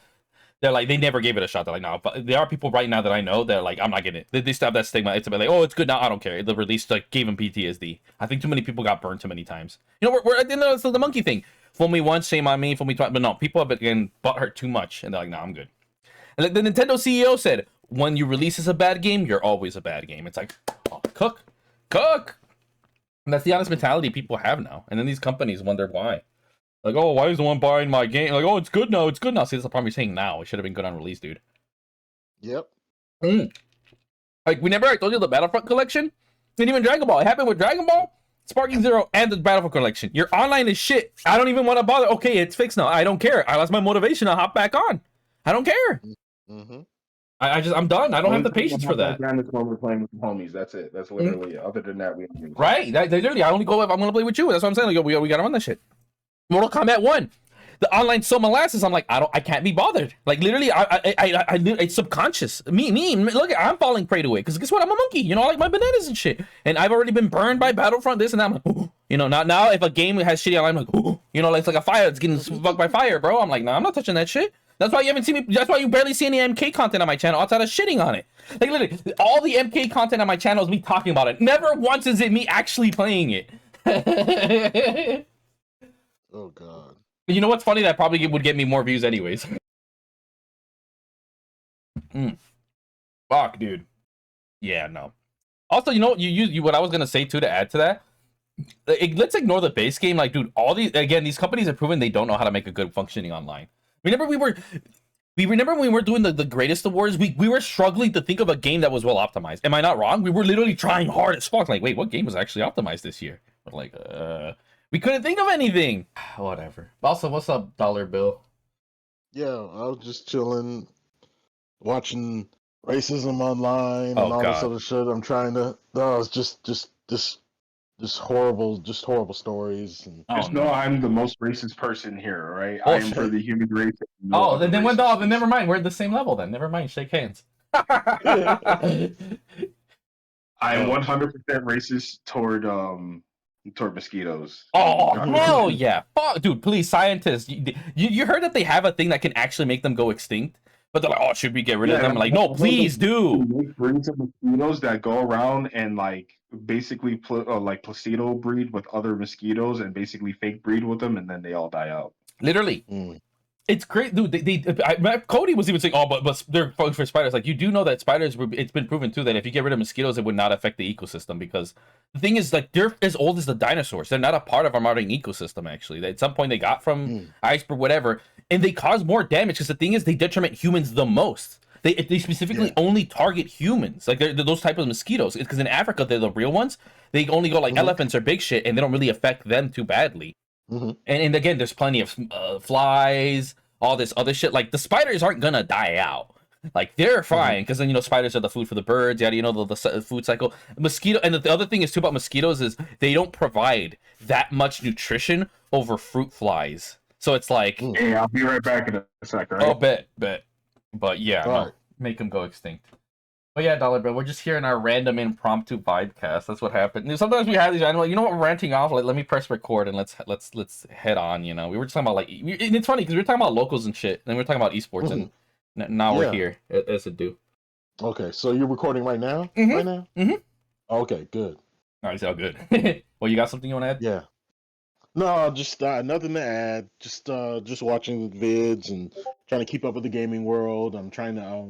they're like, they never gave it a shot. They're like, no. But there are people right now that I know, they're like, I'm not getting it. They still have that stigma. It's about like, oh, it's good now. I don't care. The release like gave them PTSD. I think too many people got burned too many times. We're at the end of the monkey thing. Fool me once, shame on me. Fool me twice. But no, people have been butthurt too much, and they're like, no, I'm good. And like the Nintendo CEO said, when you release as a bad game, you're always a bad game. It's like, oh, cook. And that's the honest mentality people have now. And then these companies wonder why. Like, oh, why is the one buying my game? Like, oh, it's good now. See, that's the problem you're saying now. It should have been good on release, dude. Yep. Like, I told you the Battlefront collection? And even Dragon Ball. It happened with Dragon Ball, Sparking Zero, and the Battlefront collection. Your online is shit. I don't even want to bother. Okay, it's fixed now. I don't care. I lost my motivation. I'll hop back on. I don't care. I'm done. I don't have the Only time patience I for have that. time is when we're playing with the homies. That's it. That's literally it. Other than that, we don't use it. Right? Literally, I only go if I'm gonna play with you. That's what I'm saying. Like, we gotta run that shit. Mortal Kombat 1. The online so molasses. I'm like, I can't be bothered. Like literally, it's subconscious. Look, I'm falling prey to it because guess what? I'm a monkey. You know, I like my bananas and shit. And I've already been burned by Battlefront. This and that. I'm like, ooh. You know, now if a game has shitty online, I'm like, ooh. You know, like, it's like a fire. It's getting fucked by fire, bro. I'm like, nah, I'm not touching that shit. That's why you haven't seen me. That's why you barely see any MK content on my channel outside of shitting on it. Like literally, all the MK content on my channel is me talking about it. Never once is it me actually playing it. Oh God. You know what's funny? That probably would get me more views anyways. Fuck, dude. Yeah, no. Also, you know you what I was gonna say too to add to that. Let's ignore the base game. Like, dude, all these companies have proven they don't know how to make a good functioning online. Remember when we were doing the greatest awards, we were struggling to think of a game that was well optimized. Am I not wrong? We were literally trying hard as fuck. Like, wait, what game was actually optimized this year? We're like, we couldn't think of anything. Whatever. Also, what's up, Dollar Bill? Yeah, I was just chilling, watching racism online and Oh, all this God. other shit. I'm trying to. Oh, it's just horrible stories. And Just know I'm the most racist person here, right? Oh, I am for shit. the human race. Oh, then went off. Then never mind. We're at the same level then. Never mind. Shake hands. I am 100% racist toward mosquitoes. Oh, hell yeah. Fuck, dude, please, scientists. You heard that they have a thing that can actually make them go extinct? But they're like, oh, should we get rid of them? I'm like, no, please do. Make breeds of mosquitoes that go around and like basically like placebo breed with other mosquitoes and basically fake breed with them, and then they all die out. Literally. It's great, dude. Cody was even saying, "Oh, but they're fun for spiders." Like, you do know that spiders. It's been proven too that if you get rid of mosquitoes, it would not affect the ecosystem because the thing is, like, they're as old as the dinosaurs. They're not a part of our modern ecosystem. Actually, at some point they got from iceberg, whatever, and they cause more damage because the thing is, they detriment humans the most. They specifically only target humans, like they're those type of mosquitoes. Because in Africa, they're the real ones. They only go like elephants or big shit, and they don't really affect them too badly. And again, there's plenty of flies, all this other shit. Like, the spiders aren't gonna die out. Like, they're fine because then, you know, spiders are the food for the birds. Yeah, you know, the food cycle. Mosquito, and the other thing is too about mosquitoes is they don't provide that much nutrition over fruit flies. So it's like, hey, I'll be right back in a sec. Right? Oh, bet. But yeah, no, make them go extinct. But yeah, Dollar Bill, we're just here in our random impromptu Vibecast. That's what happened. Sometimes we have these. I know, you know what? We're ranting off. Let me press record and let's head on. You know, we were just talking about like, and it's funny because we were talking about locals and shit, and then we were talking about esports, and now we're here as a do. Okay, so you're recording right now? Right now? Okay, good. All right, so good. Well, you got something you want to add? Yeah. No, just nothing to add. Just watching vids and trying to keep up with the gaming world. I'm trying to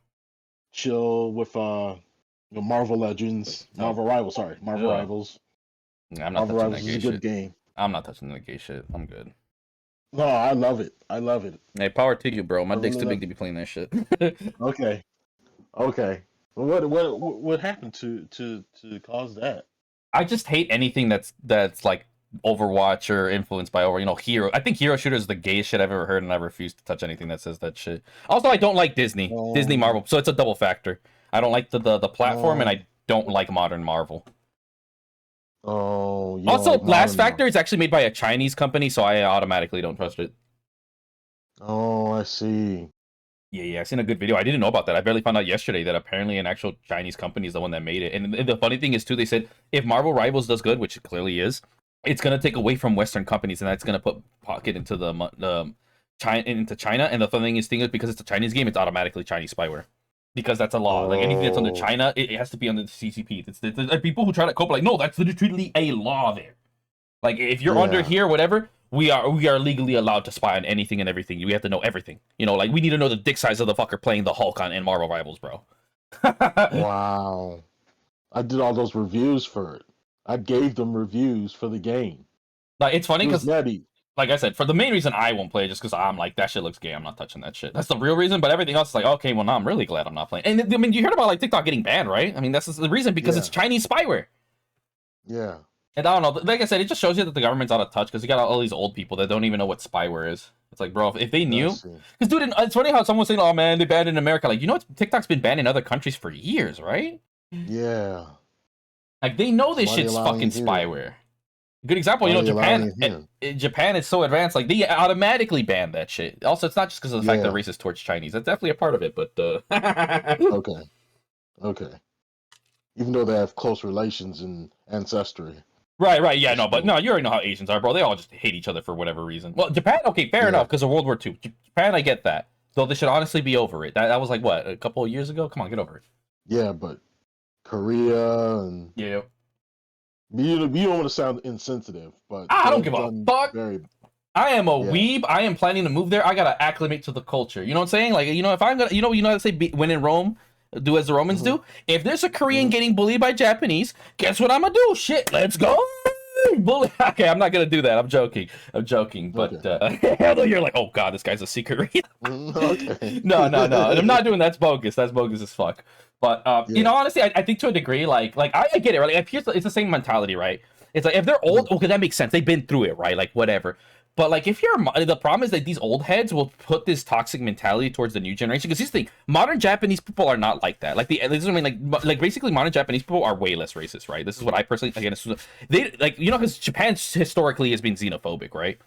chill with Marvel Legends, Marvel Rivals. Sorry, Marvel Rivals. I'm not Marvel touching Rivals that is gay a good shit. game. I'm not touching the gay shit. I'm good. No, I love it. I love it. Hey, power to you, bro. My I dick's really too big love to be playing that shit. Okay. Well, what happened to cause that? I just hate anything that's like Overwatch or influenced by Hero. I think Hero Shooter is the gayest shit I've ever heard, and I refuse to touch anything that says that shit. Also, I don't like Disney, Marvel, so it's a double factor. I don't like the platform, and I don't like modern Marvel. Oh, also, Last Factor is actually made by a Chinese company, so I automatically don't trust it. Oh, I see. Yeah, I seen a good video. I didn't know about that. I barely found out yesterday that apparently an actual Chinese company is the one that made it. And the funny thing is, too, they said if Marvel Rivals does good, which it clearly is, it's going to take away from Western companies, and that's going to put pocket into China. And the funny thing is, because it's a Chinese game, it's automatically Chinese spyware. Because that's a law. Like, anything that's under China, it has to be under the CCP. There's people who try to cope, like, no, that's literally a law there. Like, if you're under here, whatever, we are legally allowed to spy on anything and everything. We have to know everything. You know, like, we need to know the dick size of the fucker playing the Hulk in Marvel Rivals, bro. Wow. I did all those reviews for it. I gave them reviews for the game. Like, it's funny because, like I said, for the main reason I won't play it, just because I'm like, that shit looks gay. I'm not touching that shit. That's the real reason. But everything else is like, okay, well, now I'm really glad I'm not playing. And I mean, you heard about like TikTok getting banned, right? I mean, that's the reason, because it's Chinese spyware. Yeah. And I don't know. Like I said, it just shows you that the government's out of touch because you got all these old people that don't even know what spyware is. It's like, bro, if they knew, because dude, it's funny how someone's saying, "Oh man, they banned in America." Like, you know, TikTok's been banned in other countries for years, right? Yeah. Like they know this shit's fucking spyware. Good example, you know, Japan. Japan is so advanced, like they automatically ban that shit. Also, it's not just because of the fact they're racist towards Chinese. That's definitely a part of it. But okay. Even though they have close relations and ancestry. Right, yeah, no, but no, you already know how Asians are, bro. They all just hate each other for whatever reason. Well, Japan, okay, fair enough, because of World War II. Japan, I get that. So they should honestly be over it. That was like, what, a couple of years ago? Come on, get over it. Yeah, but Korea and... Yeah. You don't want to sound insensitive, but... I don't give a fuck. I am a weeb. I am planning to move there. I gotta acclimate to the culture. You know what I'm saying? Like, you know, if I'm gonna... You know how to say, when in Rome... Do as the Romans do. If there's a Korean getting bullied by Japanese, guess what I'm gonna do? Shit, let's go. Bully. Okay, I'm not gonna do that. I'm joking. But you're like, oh god, this guy's a secret. Okay. No. I'm not doing that's bogus. That's bogus as fuck. But you know, honestly, I think to a degree, like I get it, right? Like, it's the same mentality, right? It's like if they're old, okay, that makes sense. They've been through it, right? Like whatever. But like, if the problem is that these old heads will put this toxic mentality towards the new generation. Because here's the thing: modern Japanese people are not like that. Like this is what I mean. Like basically, modern Japanese people are way less racist, right? This is what I personally assume. They like, you know, because Japan historically has been xenophobic, right?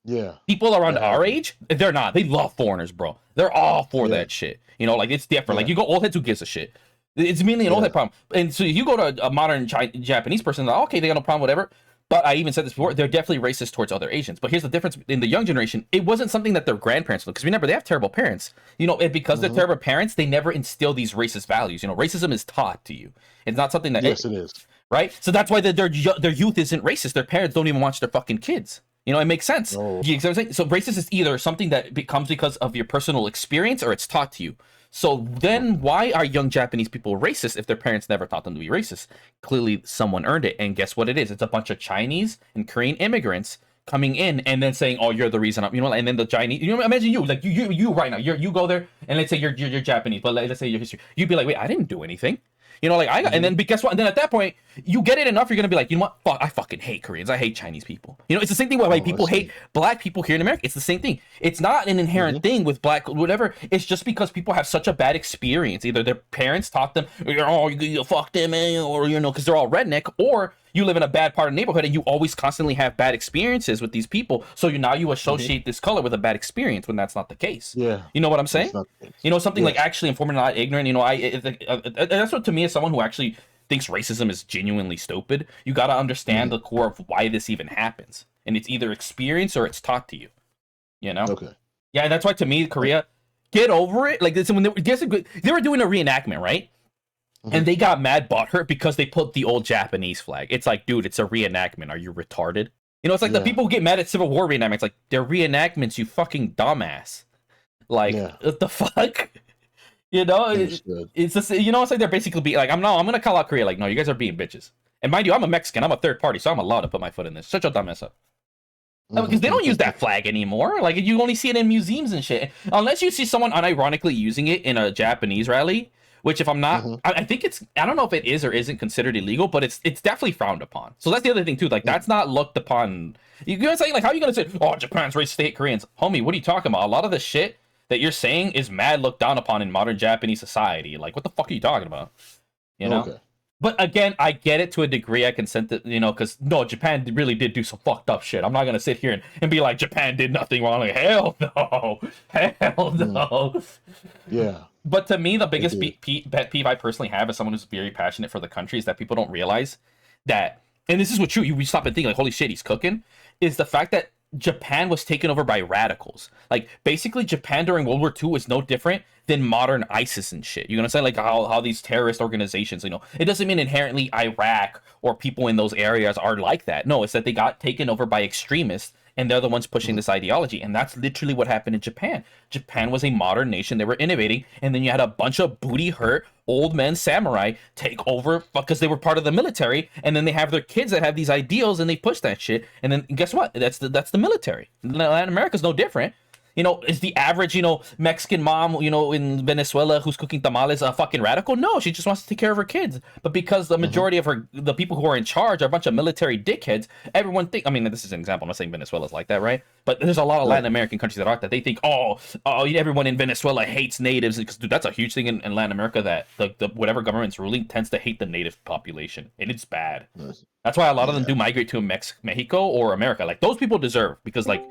Yeah. People around our age, they're not. They love foreigners, bro. They're all for that shit. You know, like it's different. Like you go old heads, who gives a shit? It's mainly an old head problem. And so if you go to a modern Japanese person, like, okay, they got no problem, whatever. But I even said this before, they're definitely racist towards other Asians. But here's the difference in the young generation. It wasn't something that their grandparents did. Because remember, they have terrible parents. You know, and because they're terrible parents, they never instill these racist values. You know, racism is taught to you. It's not something that... Yes, it is. Right? So that's why their youth isn't racist. Their parents don't even watch their fucking kids. You know, it makes sense. Oh. You know what I'm saying? So racist is either something that becomes because of your personal experience or it's taught to you. So then why are young Japanese people racist if their parents never taught them to be racist? Clearly someone earned it. And guess what it is? It's a bunch of Chinese and Korean immigrants coming in and then saying, oh, you're the reason I'm, you know, and then the Chinese, you know, imagine you, like you right now, you go there and let's say you're Japanese, but let's say your history. You'd be like, wait, I didn't do anything. You know, like I got, and then guess what? And then at that point, you get it enough, you're gonna be like, you know what? Fuck, I fucking hate Koreans. I hate Chinese people. You know, it's the same thing why people hate black people here in America. It's the same thing. It's not an inherent thing with black whatever. It's just because people have such a bad experience. Either their parents taught them, oh, you fuck them, man, or you know, because they're all redneck, or you live in a bad part of the neighborhood and you always constantly have bad experiences with these people. So now you associate this color with a bad experience when that's not the case. Yeah. You know what I'm saying? You know, something like actually informed and not ignorant. You know, that's what to me as someone who actually thinks racism is genuinely stupid. You got to understand the core of why this even happens. And it's either experience or it's taught to you. You know? Okay. Yeah, and that's why to me, Korea, get over it. Like this, when they were doing a reenactment, right? And they got mad butthurt because they put the old Japanese flag. It's like, dude, it's a reenactment. Are you retarded? You know, it's like the people who get mad at Civil War reenactments. Like, they're reenactments, you fucking dumbass. Like, what the fuck? You know, it's just, you know, it's like they're basically being like, I'm gonna call out Korea. Like, no, you guys are being bitches. And mind you, I'm a Mexican. I'm a third party, so I'm allowed to put my foot in this. Shut your dumb ass up. Because they don't use that flag anymore. Like, you only see it in museums and shit. Unless you see someone unironically using it in a Japanese rally. Which, if I'm not, I think I don't know if it is or isn't considered illegal, but it's definitely frowned upon. So that's the other thing too. Like, that's not looked upon. You know what I'm saying? Like, how are you gonna say, oh, Japan's racist, hate Koreans? Homie, what are you talking about? A lot of the shit that you're saying is mad looked down upon in modern Japanese society. Like, what the fuck are you talking about? You know? Okay. But again, I get it to a degree. I can sense that, you know, because no, Japan really did do some fucked up shit. I'm not gonna sit here and be like, Japan did nothing wrong. Like, hell no, hell no. Yeah. But to me, the biggest pet peeve I personally have as someone who's very passionate for the country is that people don't realize that, and this is what you stop and think, like, holy shit, he's cooking, is the fact that Japan was taken over by radicals. Like, basically, Japan during World War II was no different than modern ISIS and shit. You're gonna say, like, how these terrorist organizations, you know, it doesn't mean inherently Iraq or people in those areas are like that. No, it's that they got taken over by extremists, and they're the ones pushing this ideology. And that's literally what happened in Japan. Japan was a modern nation. They were innovating. And then you had a bunch of booty hurt old men samurai take over because they were part of the military. And then they have their kids that have these ideals and they push that shit. And then guess what? That's the military. Latin America's no different. You know, is the average, you know, Mexican mom, you know, in Venezuela who's cooking tamales a fucking radical? No, she just wants to take care of her kids. But because the majority of the people who are in charge are a bunch of military dickheads, everyone think. I mean, this is an example. I'm not saying Venezuela's like that, right? But there's a lot of Latin American countries that aren't that. They think, oh, everyone in Venezuela hates natives, because dude, that's a huge thing in Latin America, that the whatever government's ruling tends to hate the native population, and it's bad. That's why a lot of them do migrate to Mexico or America. Like, those people deserve, because like.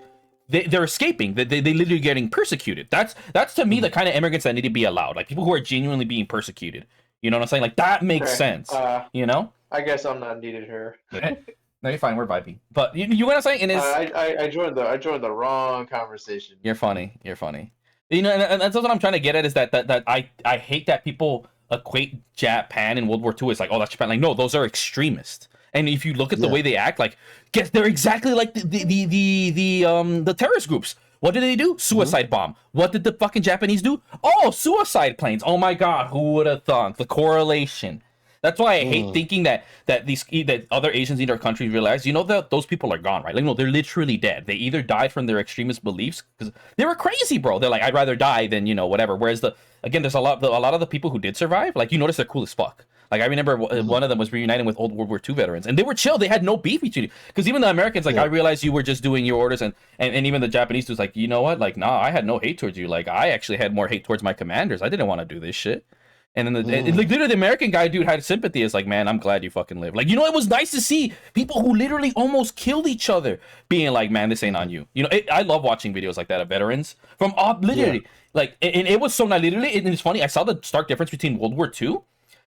They're escaping. They literally getting persecuted. That's to me the kind of immigrants that need to be allowed. Like, people who are genuinely being persecuted. You know what I'm saying? Like, that makes sense. You know? I guess I'm not needed here. No, you're fine. We're vibing. But you know what I'm saying? And it's, I joined the wrong conversation. You're funny. You're funny. You know, and that's what I'm trying to get at, is that I hate that people equate Japan in World War II as like, oh, that's Japan. Like, no, those are extremists. And if you look at the way they act, like, guess they're exactly like the terrorist groups. What did they do? Suicide bomb. What did the fucking Japanese do? Oh, suicide planes. Oh my god, who would have thunk? The correlation. That's why I hate thinking that other Asians in our country realize, you know, that those people are gone, right? Like, no, they're literally dead. They either died from their extremist beliefs, because they were crazy, bro. They're like, I'd rather die than, you know, whatever. Whereas there's a lot of the people who did survive, like, you notice they're cool as fuck. Like, I remember one of them was reuniting with old World War II veterans, and they were chill. They had no beef with you. Because even the Americans, like, I realized you were just doing your orders, and even the Japanese dudes, like, you know what? Like, nah, I had no hate towards you. Like, I actually had more hate towards my commanders. I didn't want to do this shit. And then like, literally the American guy, dude, had sympathy. It's like, man, I'm glad you fucking live. Like, you know, it was nice to see people who literally almost killed each other being like, man, this ain't on you. You know, I love watching videos like that of veterans from literally, like, and it was so nice. Literally, and it's funny. I saw the stark difference between World War II.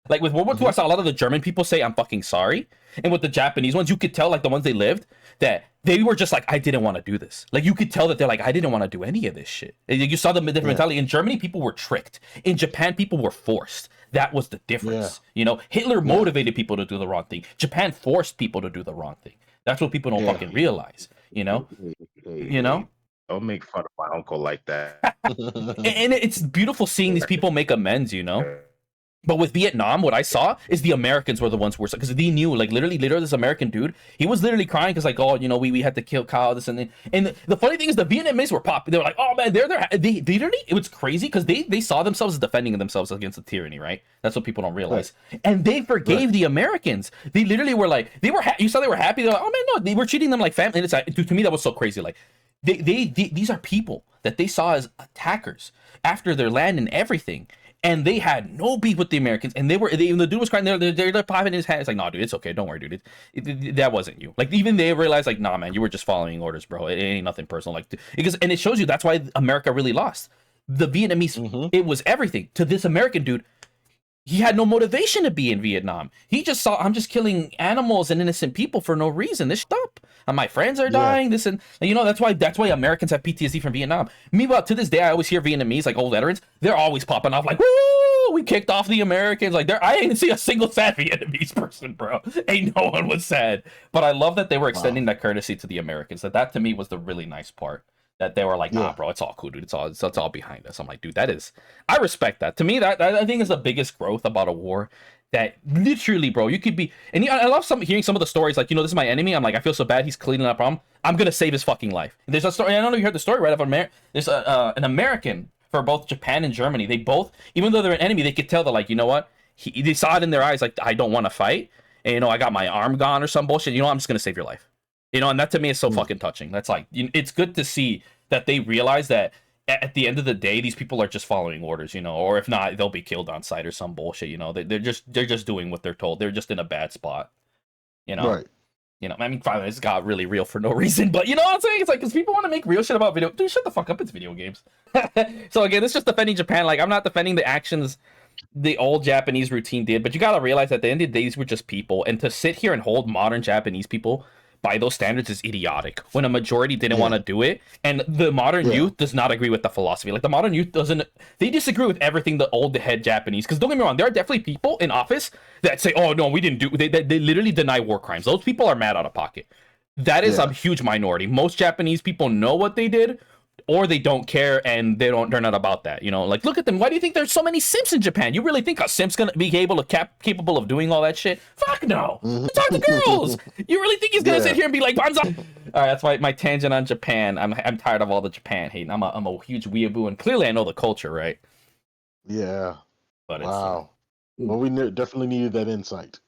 Like, with World War II, I saw a lot of the German people say, I'm fucking sorry. And with the Japanese ones, you could tell, like, the ones they lived, that they were just like, I didn't want to do this. Like, you could tell that they're like, I didn't want to do any of this shit. And you saw the different mentality. In Germany, people were tricked. In Japan, people were forced. That was the difference. You know, Hitler motivated people to do the wrong thing. Japan forced people to do the wrong thing. That's what people don't fucking realize, you know? You know? Don't make fun of my uncle like that. And it's beautiful seeing these people make amends, you know? But with Vietnam, what I saw is the Americans were the ones worse, because they knew, like, literally this American dude, he was literally crying because, like, oh, you know, we had to kill Kyle, this and that. And the funny thing is, the Vietnamese were they were like, oh man, they literally, it was crazy, because they saw themselves as defending themselves against the tyranny, right? That's what people don't realize. And they forgave the Americans. They literally were like, you saw they were happy. They're like, oh man, no, they were treating them like family. And it's like, to me, that was so crazy. Like, these are people that they saw as attackers after their land and everything. And they had no beef with the Americans, and even the dude was crying. They're popping his hand. It's like, no, dude, it's okay. Don't worry, dude. That wasn't you. Like, even they realized, like, nah, man, you were just following orders, bro. It ain't nothing personal. Like, and it shows you that's why America really lost. The Vietnamese, it was everything to this American dude. He had no motivation to be in Vietnam. He just saw, I'm just killing animals and innocent people for no reason. This stop. And my friends are dying. This and you know, that's why Americans have PTSD from Vietnam. Meanwhile, to this day, I always hear Vietnamese, like old veterans, they're always popping off like, woo, we kicked off the Americans. Like, I didn't see a single sad Vietnamese person, bro. Ain't no one was sad. But I love that they were extending that courtesy to the Americans. That to me was the really nice part. That they were like, nah, bro, it's all cool, dude. It's all behind us. I'm like, dude, I respect that. To me, that I think is the biggest growth about a war. That literally, bro, you could be, and I love hearing some of the stories, like, you know, this is my enemy. I'm like, I feel so bad. He's cleaning up problem. I'm gonna save his fucking life. There's a story. I don't know if you heard the story, right? There's an American for both Japan and Germany. They both, even though they're an enemy, they could tell that, like, you know what? They saw it in their eyes, like, I don't want to fight, and, you know, I got my arm gone or some bullshit. You know, I'm just gonna save your life. You know, and that to me is so fucking touching. That's like, it's good to see that they realize that at the end of the day, these people are just following orders, you know, or if not, they'll be killed on sight or some bullshit. You know, they're just doing what they're told. They're just in a bad spot. You know, Right. You know, I mean, finally, this got really real for no reason, but you know what I'm saying? It's like, because people want to make real shit about video. Dude, shut the fuck up. It's video games. So again, this is just defending Japan. Like, I'm not defending the actions the old Japanese routine did, but you gotta realize at the end of the day, these were just people, and to sit here and hold modern Japanese people by those standards is idiotic when a majority didn't want to do it, and the modern youth does not agree with the philosophy. Like, the modern youth they disagree with everything the old head Japanese, because don't get me wrong, there are definitely people in office that say, oh no, we didn't do, they literally deny war crimes. Those people are mad out of pocket. That is a huge minority. Most Japanese people know what they did, or they don't care, and they're not about that. You know, like, look at them. Why do you think there's so many simps in Japan? You really think a simp's gonna be capable of doing all that shit? Fuck no. Talk to girls. You really think he's gonna sit here and be like, Banzai? right, that's my tangent on Japan. I'm tired of all the Japan hating. I'm a huge weeaboo, and clearly I know the culture, right? Yeah. But Wow. Well, we definitely needed that insight.